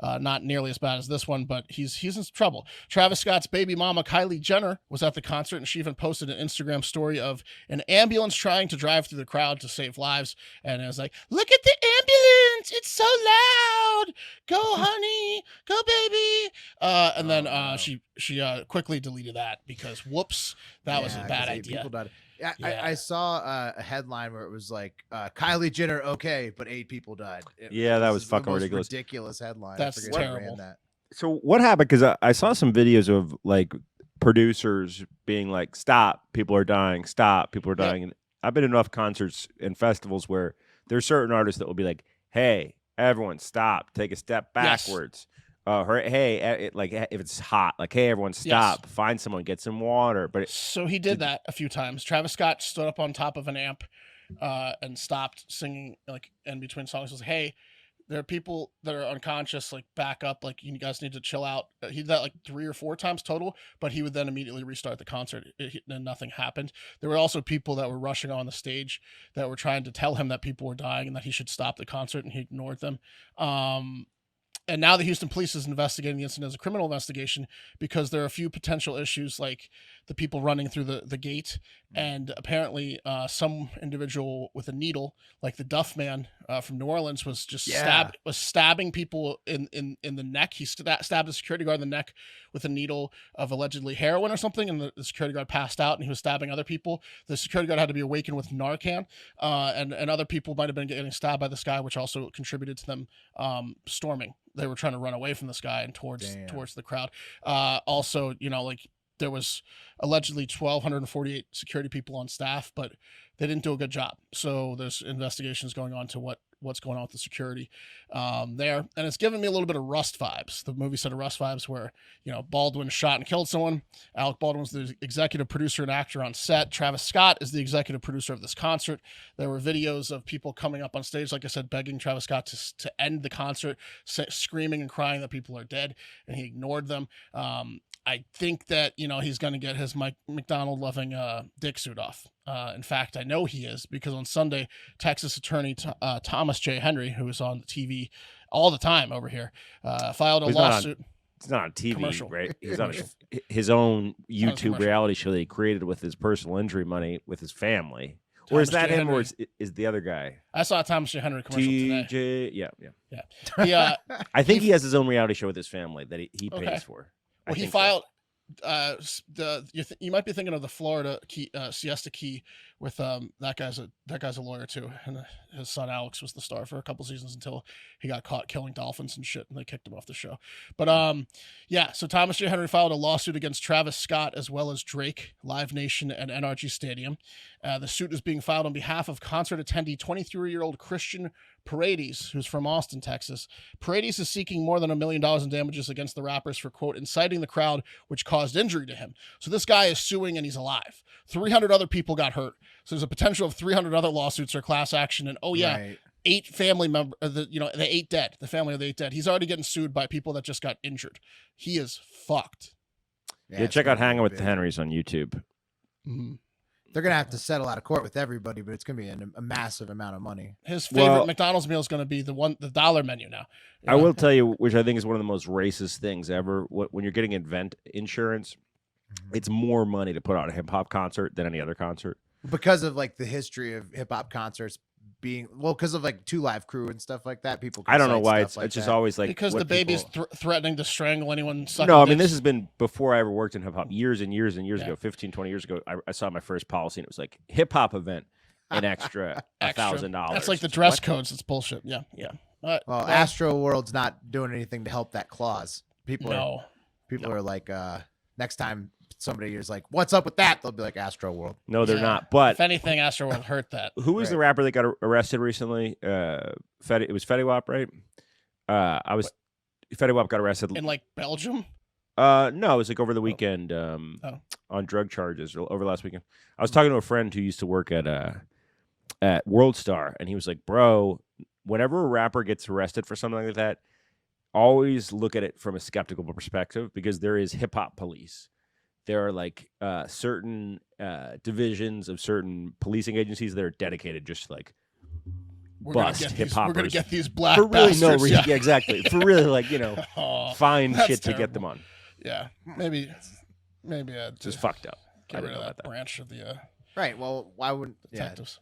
Not nearly as bad as this one, but he's in trouble. Travis Scott's baby mama, Kylie Jenner, was at the concert, and she even posted an Instagram story of an ambulance trying to drive through the crowd to save lives. And it was like, look at the ambulance. It's so loud. Go, honey. Go, baby. And then she quickly deleted that because, whoops, that was a bad idea. People died. I saw a headline where it was like Kylie Jenner okay, but 8 people died. That was fucking ridiculous. Ridiculous headline. That's terrible. So what happened? Because I saw some videos of like producers being like, "Stop! People are dying! Stop! People are dying!" And I've been to enough concerts and festivals where there's certain artists that will be like, "Hey, everyone, stop! Take a step backwards." Like if it's hot, like, hey, everyone stop, find someone, get some water. But so he did that a few times. Travis Scott stood up on top of an amp and stopped singing like in between songs. He was like, hey, there are people that are unconscious, like back up, like you guys need to chill out. He did that like 3 or 4 times total, but he would then immediately restart the concert and nothing happened. There were also people that were rushing on the stage that were trying to tell him that people were dying and that he should stop the concert, and he ignored them. And now the Houston police is investigating the incident as a criminal investigation because there are a few potential issues, like the people running through the gate, and apparently some individual with a needle, like the Duff man from New Orleans, was just stabbing people in the neck. He stabbed a security guard in the neck with a needle of allegedly heroin or something, and the security guard passed out, and he was stabbing other people. The security guard had to be awakened with Narcan, and other people might have been getting stabbed by this guy, which also contributed to them storming. They were trying to run away from this guy and towards the crowd. Also, there was allegedly 1,248 security people on staff, but they didn't do a good job. So there's investigations going on to what's going on with the security there. And it's given me a little bit of Rust vibes. The movie set of Rust vibes where, Baldwin shot and killed someone. Alec Baldwin was the executive producer and actor on set. Travis Scott is the executive producer of this concert. There were videos of people coming up on stage, like I said, begging Travis Scott to end the concert, screaming and crying that people are dead, and he ignored them. I think that, he's going to get his Mike McDonald loving dick suit off. In fact, I know he is, because on Sunday, Texas attorney Thomas J. Henry, who is on TV all the time over here, filed a lawsuit. It's not on TV, commercial. Right? He's on his own YouTube reality show that he created with his personal injury money with his family. Or is that him, or is the other guy? I saw a Thomas J. Henry commercial today. Yeah. I think he has his own reality show with his family that he pays for. Well, he filed you might be thinking of the Florida Siesta Key with that guy's a lawyer too, and his son Alex was the star for a couple seasons until he got caught killing dolphins and shit, and they kicked him off the show. But so Thomas J. Henry filed a lawsuit against Travis Scott as well as Drake, Live Nation, and NRG Stadium. The suit is being filed on behalf of concert attendee 23-year-old Christian Paredes, who's from Austin, Texas. Paredes is seeking more than $1 million in damages against the rappers for, quote, inciting the crowd, which caused injury to him. So this guy is suing and he's alive. 300 other people got hurt. So there's a potential of 300 other lawsuits or class action. And 8 family members, the 8 dead, the family of the 8 dead. He's already getting sued by people that just got injured. He is fucked. Yeah, check out Hanging with the Henrys on YouTube. Mm-hmm. They're going to have to settle out of court with everybody, but it's going to be a massive amount of money. His favorite McDonald's meal is going to be the dollar menu now. I will tell you, which I think is one of the most racist things ever. When you're getting event insurance, it's more money to put on a hip hop concert than any other concert. Because of like the history of hip hop concerts being because of like 2 Live Crew and stuff like that. People, I don't know cite why stuff like it's just that. always like because what the baby's people- threatening to strangle anyone. Sucking No, I mean, dicks. this has been before I ever worked in hip hop years and years and years Yeah. ago, 15, 20 years ago. I saw my first policy and it was like hip hop event, an extra $1,000. That's like the It's dress what? codes. It's bullshit. Yeah. Yeah. Well, Astroworld's not doing anything to help that clause. People no. are like, next time somebody is like, "What's up with that?" They'll be like, "Astroworld." No, they're Yeah. not. But If anything, Astroworld hurt that. who was the rapper that got arrested recently? It was Fetty Wap, right? Fetty Wap got arrested In like Belgium. No, it was like over the weekend on drug charges over last weekend. I was talking to a friend who used to work at World Star, and he was like, "Bro, whenever a rapper gets arrested for something like that, always look at it from a skeptical perspective because there is hip hop police. There are like certain divisions of certain policing agencies that are dedicated just to like bust hip hoppers. We're gonna get these black for really no bastards. reason. Yeah. Yeah, exactly. For really like find that's shit to get terrible. them on. Yeah, maybe Just fucked up. I get rid didn't of know that about that. branch of the Right. Well, why wouldn't? detectives.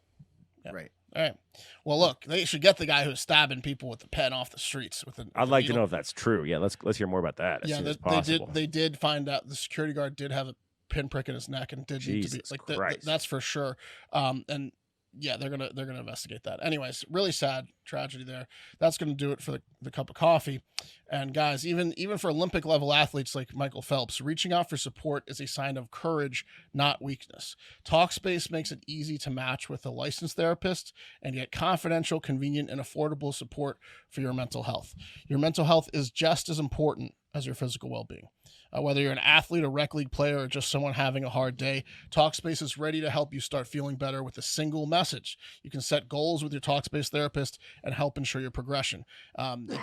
Yeah. Right. All right. Well, look, they should get the guy who's stabbing people with the pen off the streets. I'd like to know if that's true. Yeah, let's hear more about that as soon as possible. They did find out the security guard did have a pinprick in his neck and did need to be Jesus like Christ. that's for sure. And yeah, they're gonna investigate that. Anyways, really sad tragedy there. That's gonna do it for the cup of coffee. And guys, even for Olympic level athletes like Michael Phelps, reaching out for support is a sign of courage, not weakness. Talkspace makes it easy to match with a licensed therapist and get confidential, convenient, and affordable support for your mental health. Your mental health is just as important as your physical well-being. Whether you're an athlete, a rec league player, or just someone having a hard day, Talkspace is ready to help you start feeling better with a single message. You can set goals with your Talkspace therapist and help ensure your progression. It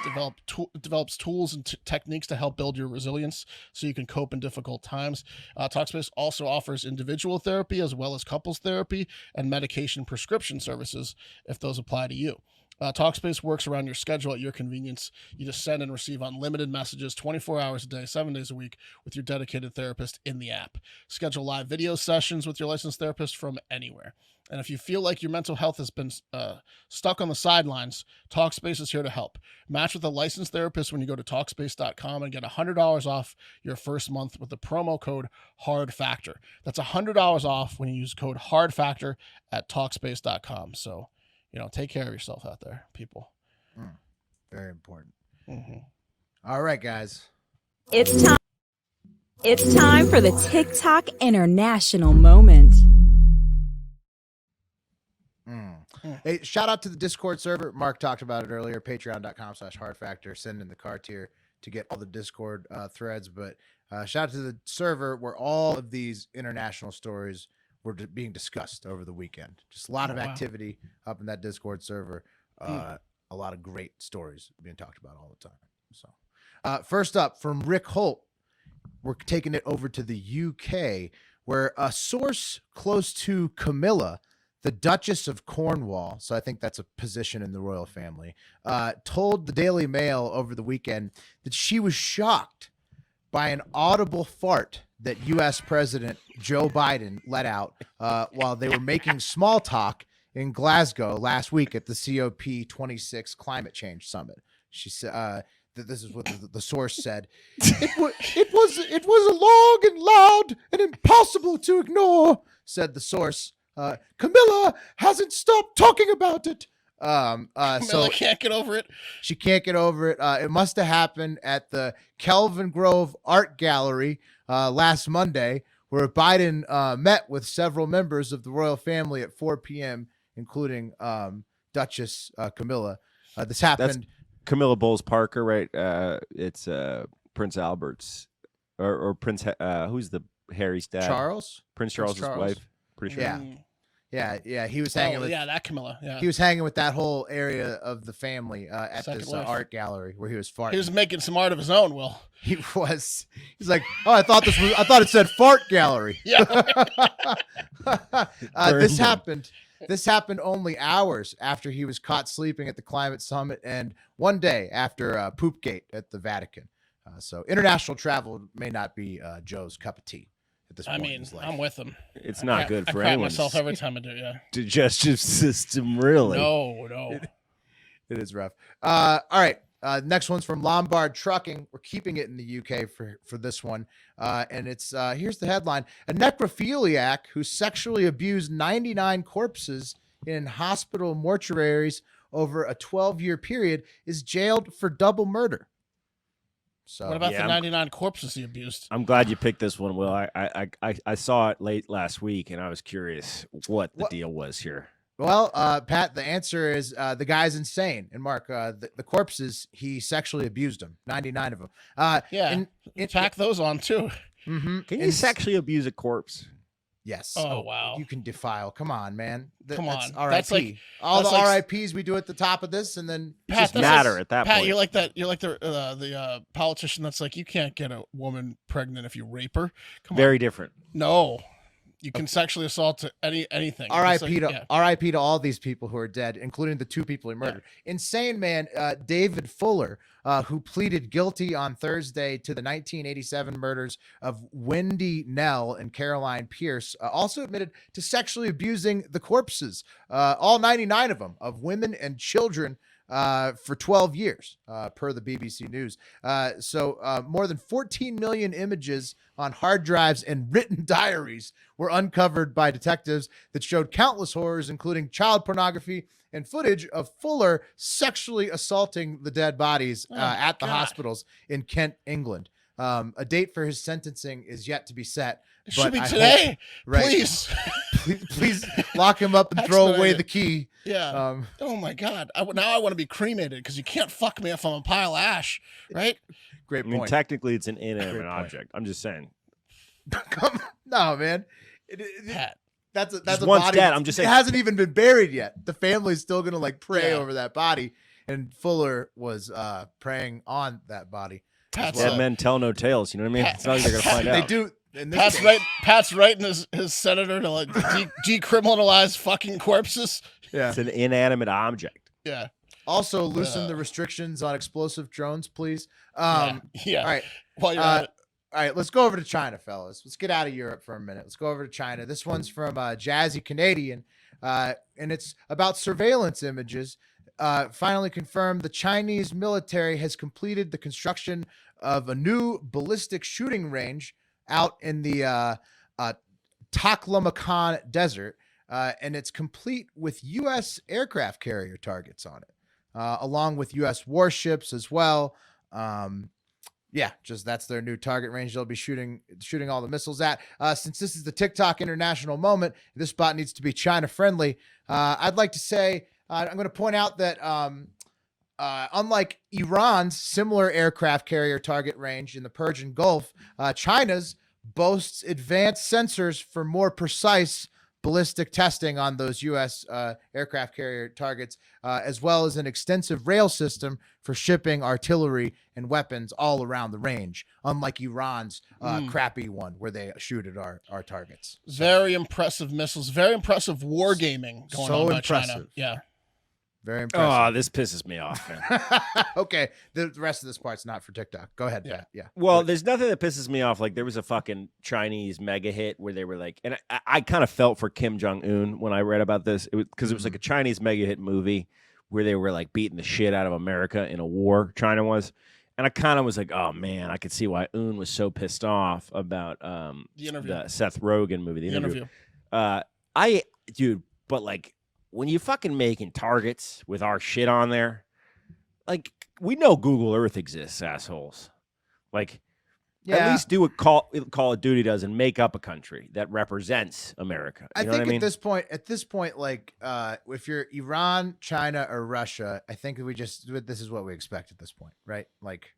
develops tools and techniques to help build your resilience so you can cope in difficult times. Talkspace also offers individual therapy as well as couples therapy and medication prescription services if those apply to you. Talkspace works around your schedule at your convenience. You just send and receive unlimited messages 24 hours a day, 7 days a week with your dedicated therapist in the app. Schedule live video sessions with your licensed therapist from anywhere. And if you feel like your mental health has been stuck on the sidelines, Talkspace is here to help. Match with a licensed therapist when you go to Talkspace.com and get $100 off your first month with the promo code HARDFACTOR. That's $100 off when you use code HARDFACTOR at Talkspace.com. So, take care of yourself out there, people. Very important. Mm-hmm. All right, guys. It's time for the TikTok International Moment. Hey, shout out to the Discord server. Mark talked about it earlier. Patreon.com/hardfactor. Send in the card tier to get all the Discord threads. But shout out to the server where all of these international stories were being discussed over the weekend. Just a lot of activity up in that Discord server. A lot of great stories being talked about all the time. So first up from Rick Holt, we're taking it over to the UK where a source close to Camilla, the Duchess of Cornwall, so I think that's a position in the royal family, told the Daily Mail over the weekend that she was shocked by an audible fart that U.S. President Joe Biden let out while they were making small talk in Glasgow last week at the COP26 Climate Change Summit. She said that this is what the source said. It was a long and loud and impossible to ignore, said the source. Camilla hasn't stopped talking about it. Camilla can't get over it. She can't get over it. It must have happened at the Kelvingrove Art Gallery last Monday, where Biden met with several members of the royal family at 4 p.m., including Duchess Camilla. This happened. That's Camilla Bowles Parker, right? It's Prince Albert's or Prince. Who's the Harry's dad? Charles. Prince Charles's Charles. wife. Pretty sure. Yeah. He was hanging with. Yeah, that Camilla. Yeah. He was hanging with that whole area of the family at Second this wife. art gallery where he was farting. He was making some art of his own, Will. He's like, oh, I thought it said fart gallery. Yeah. This happened only hours after he was caught sleeping at the climate summit and one day after Poopgate at the Vatican. So international travel may not be Joe's cup of tea at this I point in mean, his life. I'm with him. It's I not crap- good I for crap anyone's myself every time I do. Yeah. digestive system, really. No. It is rough. All right. Next one's from Lombard Trucking. We're keeping it in the UK for this one. And it's here's the headline. A necrophiliac who sexually abused 99 corpses in hospital mortuaries over a 12-year period is jailed for double murder. So What about Yeah, the 99 corpses he abused? I'm glad you picked this one, Will. I saw it late last week, and I was curious what the deal was here. Well, Pat, the answer is the guy's insane. And Mark, the corpses, he sexually abused them, 99 of them. Yeah. Tack those on too. Mm-hmm. Can you sexually abuse a corpse? Yes. Oh, wow. You can defile. Come on, man. Come That's on. R.I.P. That's like- all that's the like- R.I.P.s we do at the top of this, and then Pat, just that's matter like- at that Pat, point. you're like that. You're like the politician that's like, you can't get a woman pregnant if you rape her. Come on. Very different. No, you can sexually assault anything. R.I.P. It's to like, R.I.P. to all these people who are dead, including the 2 people he murdered. Insane man, David Fuller, who pleaded guilty on Thursday to the 1987 murders of Wendy Nell and Caroline Pierce, also admitted to sexually abusing the corpses, all 99 of them, of women and children, for 12 years, per the BBC News. So more than 14 million images on hard drives and written diaries were uncovered by detectives that showed countless horrors, including child pornography and footage of Fuller sexually assaulting the dead bodies at the God. hospitals in Kent, England. A date for his sentencing is yet to be set. It but should be I today. hope- right. Please. please lock him up and That's throw what I away did. the key. Yeah. Oh my God. Now I want to be cremated because you can't fuck me if I'm a pile of ash, right? Great I mean, point. technically, it's an inanimate Great point. object. I'm just saying. No, man. Pat. That's Just a once body. dead, I'm just saying- It hasn't even been buried yet. The family's still gonna like pray Yeah. over that body, and Fuller was praying on that body. Pat's Dead men tell no tales. You know what I mean? Pat- It's not like they're gonna find They out. do. In this Pat's case. right. Pat's writing his senator to like decriminalize fucking corpses. Yeah. It's an inanimate object. Yeah. Also, loosen the restrictions on explosive drones, please. Yeah. All right. While you're at it. All right, let's go over to China, fellas. Let's get out of Europe for a minute. Let's go over to China. This one's from Jazzy Canadian, and it's about surveillance images. Finally confirmed the Chinese military has completed the construction of a new ballistic shooting range out in the Taklamakan Desert, and it's complete with U.S. aircraft carrier targets on it, along with U.S. warships as well. Yeah, just that's their new target range. They'll be shooting all the missiles at. Since this is the TikTok international moment, this spot needs to be China friendly. I'd like to say I'm going to point out that unlike Iran's similar aircraft carrier target range in the Persian Gulf, China's boasts advanced sensors for more precise ballistic testing on those U.S. Aircraft carrier targets, as well as an extensive rail system for shipping artillery and weapons all around the range, unlike Iran's crappy one where they shoot at our targets. Very impressive missiles. Very impressive wargaming going So on by China. impressive. Yeah. Very Oh, impressive. this pisses me off, man. Okay, the rest of this part's not for TikTok. Go ahead, Yeah. Pat. Yeah. Well, there's nothing that pisses me off. Like there was a fucking Chinese mega hit where they were like, and I kind of felt for Kim Jong Un when I read about this. It was because it was like a Chinese mega hit movie where they were like beating the shit out of America in a war. China was, and I kind of was like, oh man, I could see why Un was so pissed off about The interview. the Seth Rogen movie. The The interview. interview. Dude, but like when you fucking making targets with our shit on there, like we know Google Earth exists, assholes. Like at least do what Call of Duty does and make up a country that represents America. You know think what I mean? at this point, like if you're Iran, China, or Russia, I think this is what we expect at this point, right? Like,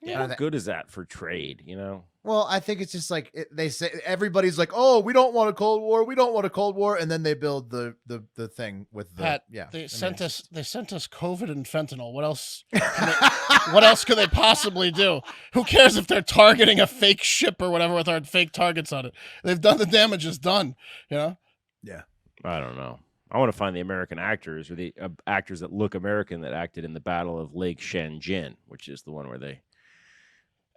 How good is that for trade? You know. well, I think it's just like they say everybody's like, oh, we don't want a Cold War, we don't want a Cold War, and then they build the thing with the Pat, yeah. They sent us COVID and fentanyl. What else? What else could they possibly do? Who cares if they're targeting a fake ship or whatever with our fake targets on it? They've done the damage is done. You know. Yeah. I don't know. I want to find the American actors or the actors that look American that acted in the Battle of Lake Shanjin, which is the one where they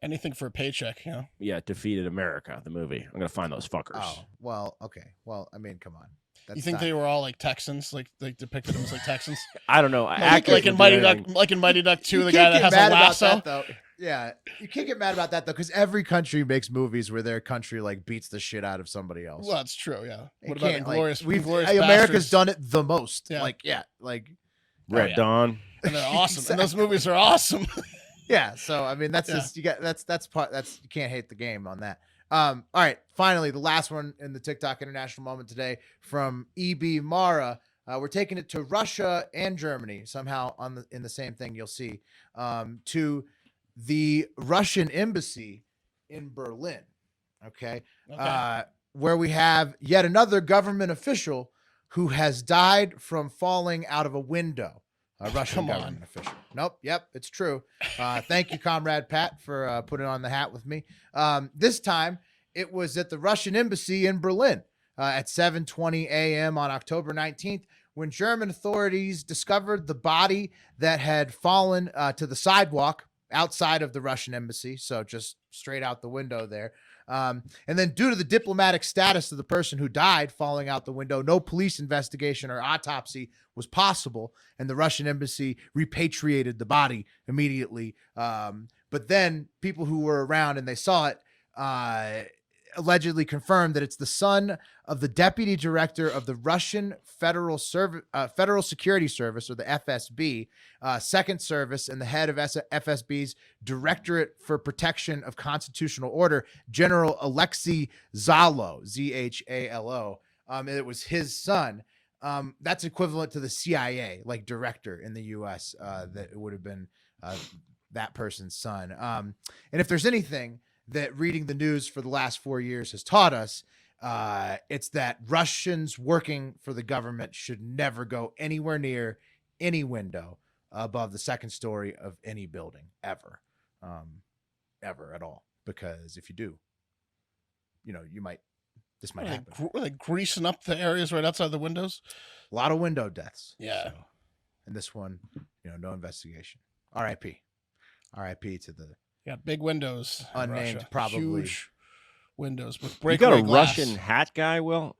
Anything for a paycheck, you know. Yeah, Defeated America, the movie. I'm gonna find those fuckers. Oh, well, okay. Well, I mean, come on. That's You think not- they were all like Texans, like they depicted them as like Texans? I don't know. like in Mighty Duck, like in Mighty Duck 2, You the can't guy that get has mad a about lasso. that, though. Yeah, you can't get mad about that though, because every country makes movies where their country like beats the shit out of somebody else. Well, that's true. Yeah. You What about can't, Inglorious? Like, Inglorious America's Bastards? done it the most. Yeah. Like Red yeah. Dawn. And they're awesome. And those movies are awesome. yeah. So I mean, that's Yeah. just you can't hate the game on that. All right, finally, the last one in the TikTok International Moment today from EB Mara. We're taking it to Russia and Germany somehow in the same thing. You'll see to the Russian embassy in Berlin. Okay. Okay. Where we have yet another government official who has died from falling out of a window. A Russian Come on. government official. Nope. Yep. It's true. Thank you, Comrade Pat, for putting on the hat with me. This time it was at the Russian embassy in Berlin at 7:20 a.m. on October 19th when German authorities discovered the body that had fallen to the sidewalk outside of the Russian embassy. So just straight out the window there. And then due to the diplomatic status of the person who died falling out the window, no police investigation or autopsy was possible. And the Russian embassy repatriated the body immediately. But then people who were around and they saw it allegedly confirmed that it's the son of the deputy director of the Russian Federal Security Service, or the FSB, Second Service, and the head of FSB's Directorate for Protection of Constitutional Order, General Alexei Zalo, Zhalo. It was his son. That's equivalent to the CIA, like director in the U.S. That it would have been that person's son. And if there's anything that reading the news for the last 4 years has taught us, it's that Russians working for the government should never go anywhere near any window above the second story of any building ever at all. Because if you do, this might happen. Were they greasing up the areas right outside the windows? A lot of window deaths. Yeah. So, and this one, no investigation. R.I.P. R.I.P. to the Yeah, big windows. in Unnamed, Russia. probably. Huge windows with You breakaway got a glass. Russian hat guy, Will?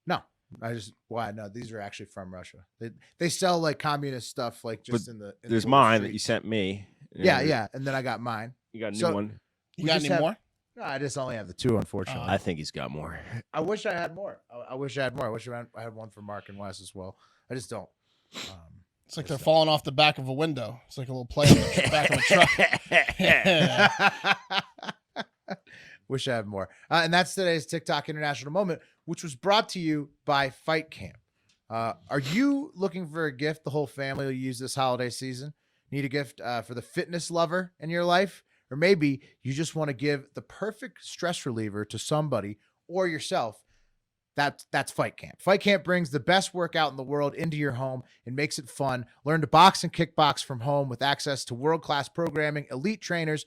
No, no, these are actually from Russia. They sell like communist stuff, like just in the There's little mine that you streets. sent me. Yeah, and then I got mine. You got a new So- one. You We got just any have- more? No, I just only have the two, unfortunately. I think he's got more. I wish I had more. I wish I had more. I wish I had one for Mark and Wes as well. I just don't. It's like they're falling off the back of a window. It's like a little play on the back of a truck. Yeah. Wish I had more. And that's today's TikTok International Moment, which was brought to you by Fight Camp. Are you looking for a gift the whole family will use this holiday season? Need a gift for the fitness lover in your life? Or maybe you just want to give the perfect stress reliever to somebody or yourself. That's Fight Camp. Fight Camp brings the best workout in the world into your home and makes it fun. Learn to box and kickbox from home with access to world-class programming, elite trainers,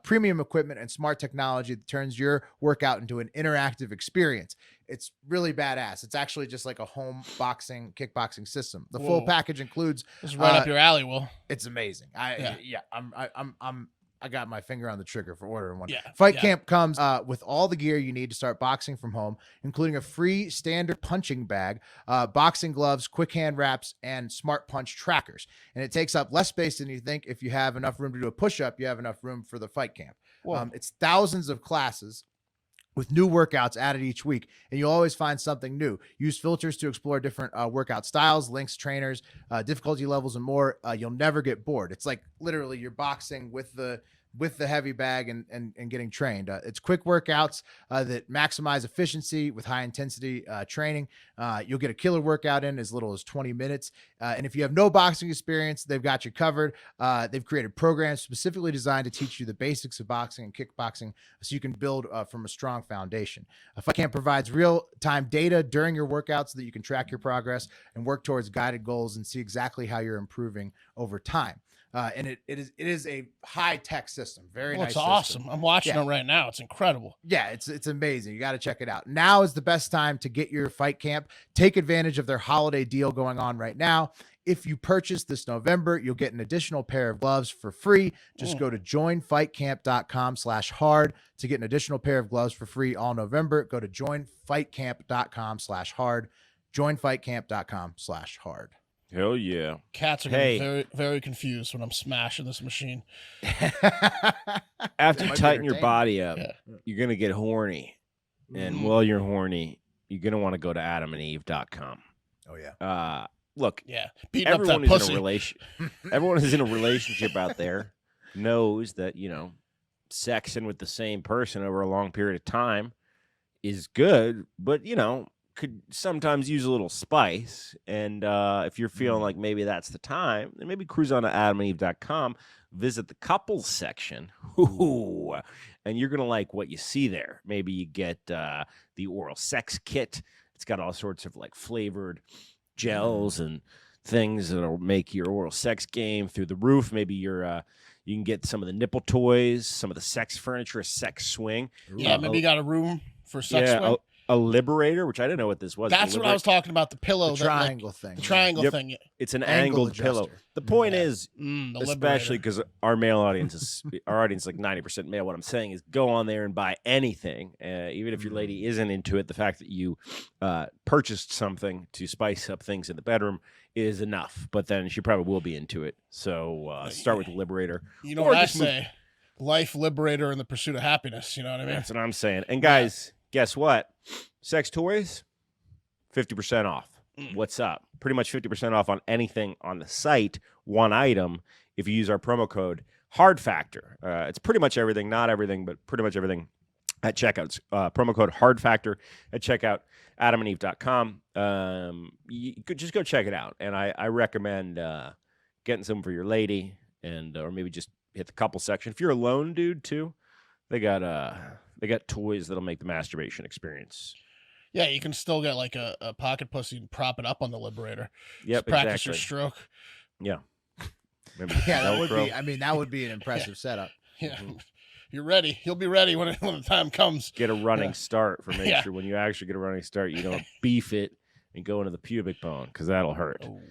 premium equipment, and smart technology that turns your workout into an interactive experience. It's really badass. It's actually just like a home boxing, kickboxing system. The full Whoa. package includes. It's right up your alley, Will. It's amazing. I got my finger on the trigger for ordering one. Yeah, Fight yeah. Camp comes with all the gear you need to start boxing from home, including a free standard punching bag, boxing gloves, quick hand wraps, and smart punch trackers. And it takes up less space than you think. If you have enough room to do a push-up, you have enough room for the Fight Camp. Whoa. It's thousands of classes with new workouts added each week, and you'll always find something new. Use filters to explore different workout styles, links, trainers, difficulty levels, and more. You'll never get bored. It's like literally you're boxing with the heavy bag and getting trained. It's quick workouts that maximize efficiency with high intensity training. You'll get a killer workout in as little as 20 minutes. And if you have no boxing experience, they've got you covered. They've created programs specifically designed to teach you the basics of boxing and kickboxing so you can build from a strong foundation. Fight Camp provides real-time data during your workouts so that you can track your progress and work towards guided goals and see exactly how you're improving over time. And it is a high tech system. Very Well, nice. it's awesome. System. I'm watching Yeah. it right now. It's incredible. Yeah, it's amazing. You got to check it out. Now is the best time to get your fight camp. Take advantage of their holiday deal going on right now. If you purchase this November, you'll get an additional pair of gloves for free. Just go to joinfightcamp.com/hard to get an additional pair of gloves for free all November. Go to joinfightcamp.com/hard. Joinfightcamp.com/hard. Hell yeah. Cats are Hey. getting very, very confused when I'm smashing this machine. After you Might be tighten your entertaining. body up, Yeah. you're going to get horny. And Mhm. while you're horny, you're going to want to go to adamandeve.com. Oh yeah. Look, Yeah, beating up everyone that who's pussy. in a everyone who's in a relationship out there knows that, sexing with the same person over a long period of time is good, but, could sometimes use a little spice. And if you're feeling like maybe that's the time, then maybe cruise on to adamandeve.com, visit the couples section. Ooh, and you're going to like what you see there. Maybe you get the oral sex kit. It's got all sorts of like flavored gels and things that'll make your oral sex game through the roof. Maybe you can get some of the nipple toys, some of the sex furniture, a sex swing. Yeah, maybe you got a room for sex swing. A liberator, which I didn't know what this was. That's what I was talking about. The pillow, The triangle thing. The triangle Yep. thing. It's an Angle angled pillow. adjuster. The point Yeah. is, The especially liberator. because our male audience is our audience is like 90% male. What I'm saying is, go on there and buy anything, even if your lady isn't into it. The fact that you purchased something to spice up things in the bedroom is enough. But then she probably will be into it. So start with the liberator. You know Or what I just move- say? Life, liberator, and the pursuit of happiness. You know what I mean? That's what I'm saying. And guys, guess what? Sex toys, 50% off. What's up? Pretty much 50% off on anything on the site, one item, if you use our promo code Hard Factor. It's pretty much everything, not everything, but pretty much everything at checkout. It's, promo code Hard Factor at checkout, adamandeve.com. You could just go check it out. And I recommend getting some for your lady or maybe just hit the couple section. If you're a lone dude too, they got toys that'll make the masturbation experience. Yeah, you can still get like a pocket pussy and prop it up on the liberator. Yep, Just practice exactly. your stroke. Yeah. Remember the Yeah, that would Velcro? be. I mean, that would be an impressive setup. Yeah, Mhm. you're ready. You'll be ready when the time comes. Get a running Yeah. start for make Yeah. sure when you actually get a running start, you don't beef it and go into the pubic bone because that'll hurt. Oh.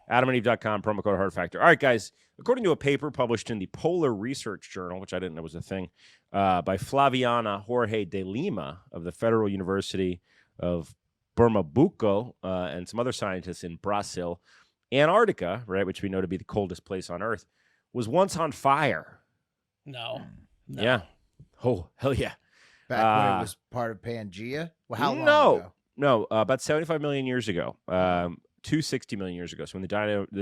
AdamandEve.com, promo code Hard Factor. All right, guys. According to a paper published in the Polar Research Journal, which I didn't know was a thing, by Flaviana Jorge de Lima of the Federal University of Pernambuco and some other scientists in Brazil, Antarctica, right, which we know to be the coldest place on Earth, was once on fire. No. Yeah. Oh, hell yeah. Back when Uh, it was part of Pangea. Well, how long No. ago? No, about 75 million years ago, 260 million years ago. So when the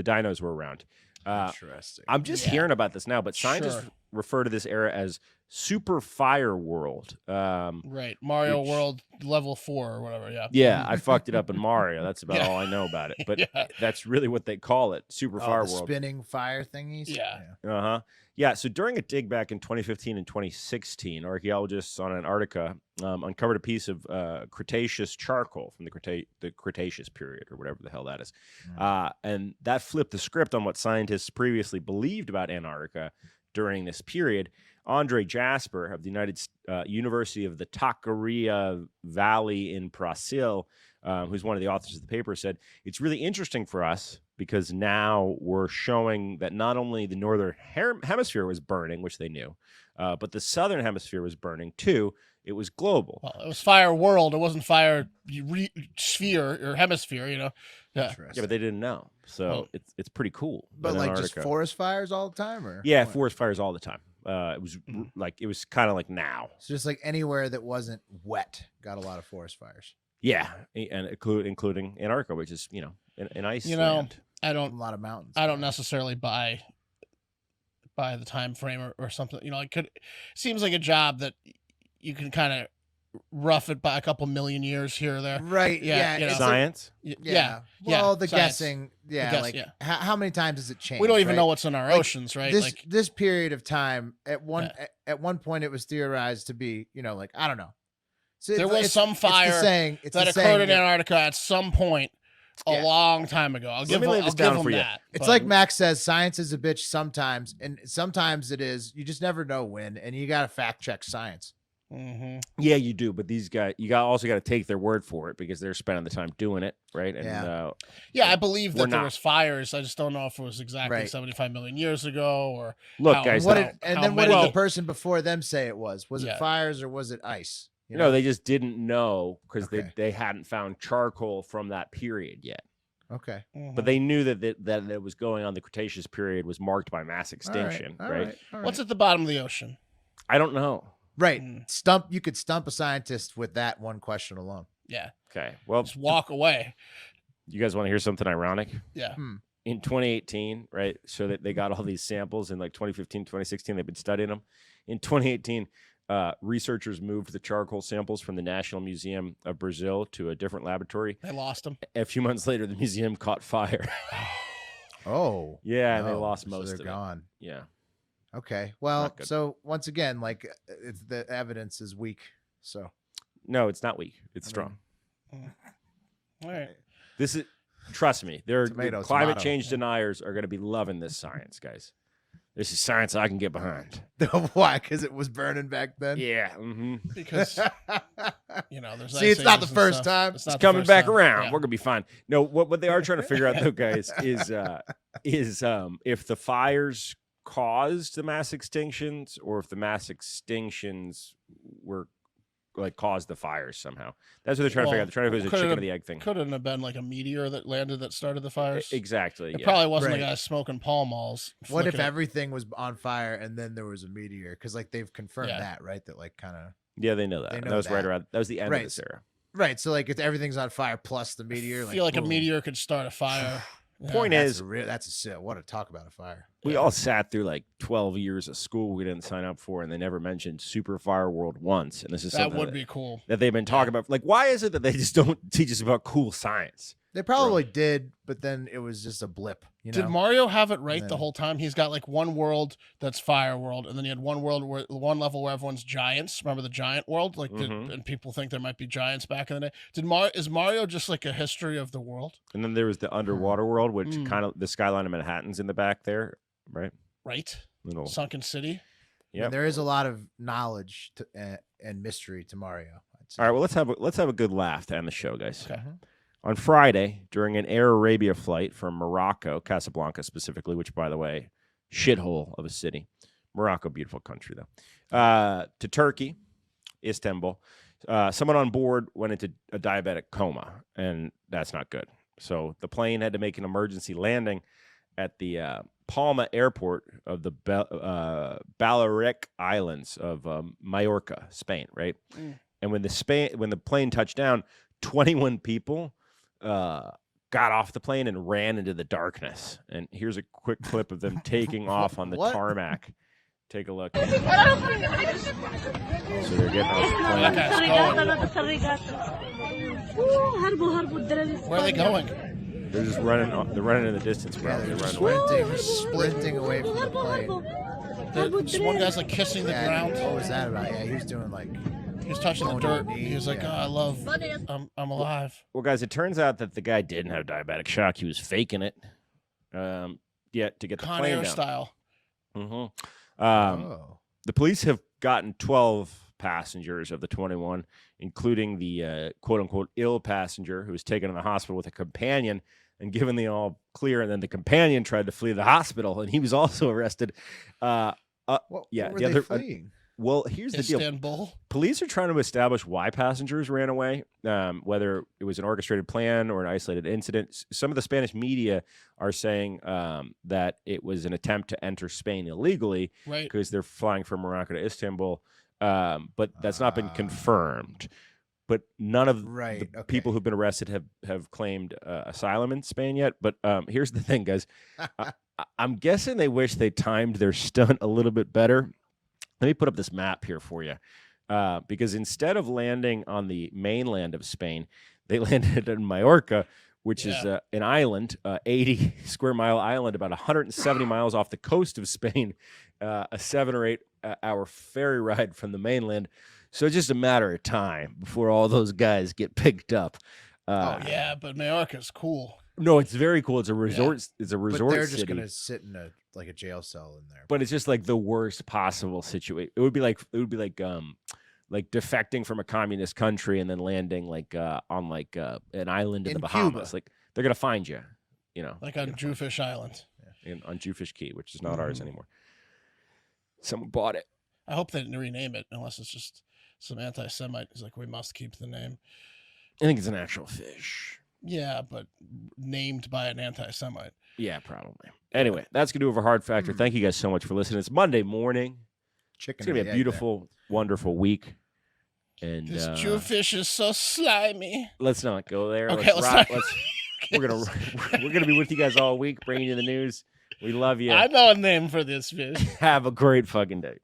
dinos were around. Interesting. I'm just Yeah. hearing about this now, but scientists Sure. refer to this era as super fire world. Right. Mario Which- World level 4 or whatever. Yeah. Yeah, I fucked it up in Mario. That's about Yeah. all I know about it. But Yeah. that's really what they call it, super Oh, fire the world. spinning fire thingies. Yeah. Uh-huh. Yeah, so during a dig back in 2015 and 2016, archaeologists on Antarctica uncovered a piece of Cretaceous charcoal from the Cretaceous period, or whatever the hell that is. And that flipped the script on what scientists previously believed about Antarctica during this period. Andre Jasper of the University of the Taquaria Valley in Brazil, who's one of the authors of the paper, said, it's really interesting for us because now we're showing that not only the northern hemisphere was burning, which they knew, but the southern hemisphere was burning too. It was global. Well, it was fire world. It wasn't fire sphere or hemisphere, you know? Yeah. Yeah, but they didn't know. So Well- it's pretty cool. But in like Antarctica. just forest fires all the time, or Yeah, what? forest fires all the time. It was kind of like now. So just like anywhere that wasn't wet got a lot of forest fires. Yeah, and including Antarctica, which is an ice. You know, land. I A don't lot of mountains. I don't necessarily buy the time frame or something. You know, it seems like a job that you can kind of rough it by a couple million years here or there. Right. Yeah, Yeah. you know. it's Science. Yeah. yeah. yeah, Well, the science. guessing. Yeah. guess, like yeah. How many times has it changed? We don't even right? know what's in our Like, oceans, right? This Like this period of time at one point it was theorized to be like I don't know. So there was some it's the fire saying, it's that the occurred saying in that- Antarctica at some point a long time ago. I'll give lay him, this I'll down give for him you. that. It's but- like Max says, science is a bitch sometimes, and sometimes it is. You just never know when, and you got to fact check science. Mhm. Yeah, you do. But these guys, also got to take their word for it because they're spending the time doing it, right? And Yeah. Yeah, I believe We're that there not. was fires. I just don't know if it was exactly Right. 75 million years ago or look, how- guys, What how- did, and how then what many- did the person before them say it was? Was Yeah. it fires or was it ice? You no, they just didn't know because Okay. they hadn't found charcoal from that period yet. Okay. Mhm. But they knew that it was going on. The Cretaceous period was marked by mass extinction, All right? all What's at the bottom of the ocean? I don't know. Right. Mm. You could stump a scientist with that one question alone. Yeah, Okay. Well, just walk away. you guys want to hear something ironic? Yeah. In 2018, right? So that they got all these samples in like 2015, 2016. They've been studying them. In 2018, researchers moved the charcoal samples from the National Museum of Brazil to a different laboratory. They lost him. A few months later, the museum caught fire. Oh. Yeah, and they no. lost So most they're of gone. it. Yeah. Okay. Well, Not good. so once again, like it's the evidence is weak. So No, it's not weak. It's I strong. All right. This is, trust me, the Tomato, climate tomato. change deniers are going to be loving this science, guys. This is science I can get behind. why? Because it was burning back then. Yeah. Mm-hmm. Because there's See, it's ice not the ages and first stuff. time. It's It's not the coming first back time. around. Yeah. We're gonna be fine. No, what they are trying to figure out though, guys, is if the fires caused the mass extinctions or if the mass extinctions were like caused the fires somehow. That's what they're trying to figure out. They're trying to figure out if it was a chicken or the egg thing. Couldn't have been like a meteor that landed that started the fires. Exactly. It Yeah. probably wasn't Right. the guy smoking Pall Malls. What if flicking it. everything was on fire and then there was a meteor? Because like they've confirmed Yeah. that, right? That like kind of Yeah, they know that. They know that was right that. around. That was the end Right. of this era. right. So like if everything's on fire plus the meteor, I feel like a boom. meteor could start a fire. Yeah. Point That's is, that's a sit. What a talk about a fire. we all sat through like 12 years of school we didn't sign up for, and they never mentioned Super Fire World once. And this is that something would be cool. that they've been talking about. Like, why is it that they just don't teach us about cool science? They probably did, but then it was just a blip. You know? Did Mario have it right Yeah. the whole time? He's got like one world that's Fire World, and then he had one world where one level where everyone's giants. Remember the giant world? Like, Mhm. and people think there might be giants back in the day. Is Mario just like a history of the world? And then there was the underwater world, which Mm. kind of the skyline of Manhattan's in the back there, right? Right? Little. Sunken City. I mean, Yep. there is a lot of knowledge and mystery to Mario. I'd say. All right, well let's have a good laugh to end the show, guys. Okay. On Friday, during an Air Arabia flight from Morocco, Casablanca specifically, which by the way, shithole of a city. Morocco, beautiful country though. To Turkey, Istanbul, someone on board went into a diabetic coma, and that's not good. So the plane had to make an emergency landing at the Palma Airport of the Balearic Islands of Mallorca, Spain, right? Mm. And when the plane touched down, 21 people got off the plane and ran into the darkness. And here's a quick clip of them taking off on the What? tarmac. Take a look. So they're getting off the plane. That guy's Where are they going? They're just running. They're running in the distance, Yeah, bro. they're They're just running away. sprinting away from the plane. This one guy's like kissing the Yeah, ground. what was that about? Yeah, he was doing like He was touching the Going to dirt. the knee, He was like, yeah. "Oh, I love. I'm alive." Well, guys, it turns out that the guy didn't have diabetic shock. He was faking it. Yet to get the Con plane Air down. style. oh. The police have gotten 12 passengers of the 21, including the quote-unquote ill passenger who was taken to the hospital with a companion and given the all clear, and then the companion tried to flee the hospital, and he was also arrested. What, yeah, what were the they other- fleeing? Well, here's the deal. Istanbul. Police are trying to establish why passengers ran away, whether it was an orchestrated plan or an isolated incident. Some of the Spanish media are saying that it was an attempt to enter Spain illegally Right. because they're flying from Morocco to Istanbul, but that's not been confirmed. But none of Right, the okay. people who've been arrested have claimed asylum in Spain yet. But here's the thing, guys. I'm guessing they wish they timed their stunt a little bit better. Let me put up this map here for you. Because instead of landing on the mainland of Spain, they landed in Mallorca, which is an island, 80 square mile island, about 170 miles off the coast of Spain, a 7 or 8 hour ferry ride from the mainland. So it's just a matter of time before all those guys get picked up. Oh, Yeah, but Mallorca's cool. No, it's very cool. It's a resort. It's a resort But they're just city. gonna sit in a jail cell in there. But it's just like the worst possible situation. It would be like defecting from a communist country and then landing on an island in the Bahamas. Cuba. Like they're gonna find you, you know, Like on Jewfish Island. on Jewfish Key, which is not ours anymore. Someone bought it. I hope they didn't rename it unless it's just some anti-Semite who's like, we must keep the name. I think it's an actual fish. Yeah, but named by an anti-Semite. Yeah, probably. Anyway, that's gonna do it for Hard Factor. Thank you guys so much for listening. It's Monday morning. Chicken. It's gonna be a beautiful, wonderful week. And This Jewfish is so slimy. let's not go there. Okay, we're gonna be with you guys all week, bringing you the news. We love you. I know a name for this fish. Have a great fucking day.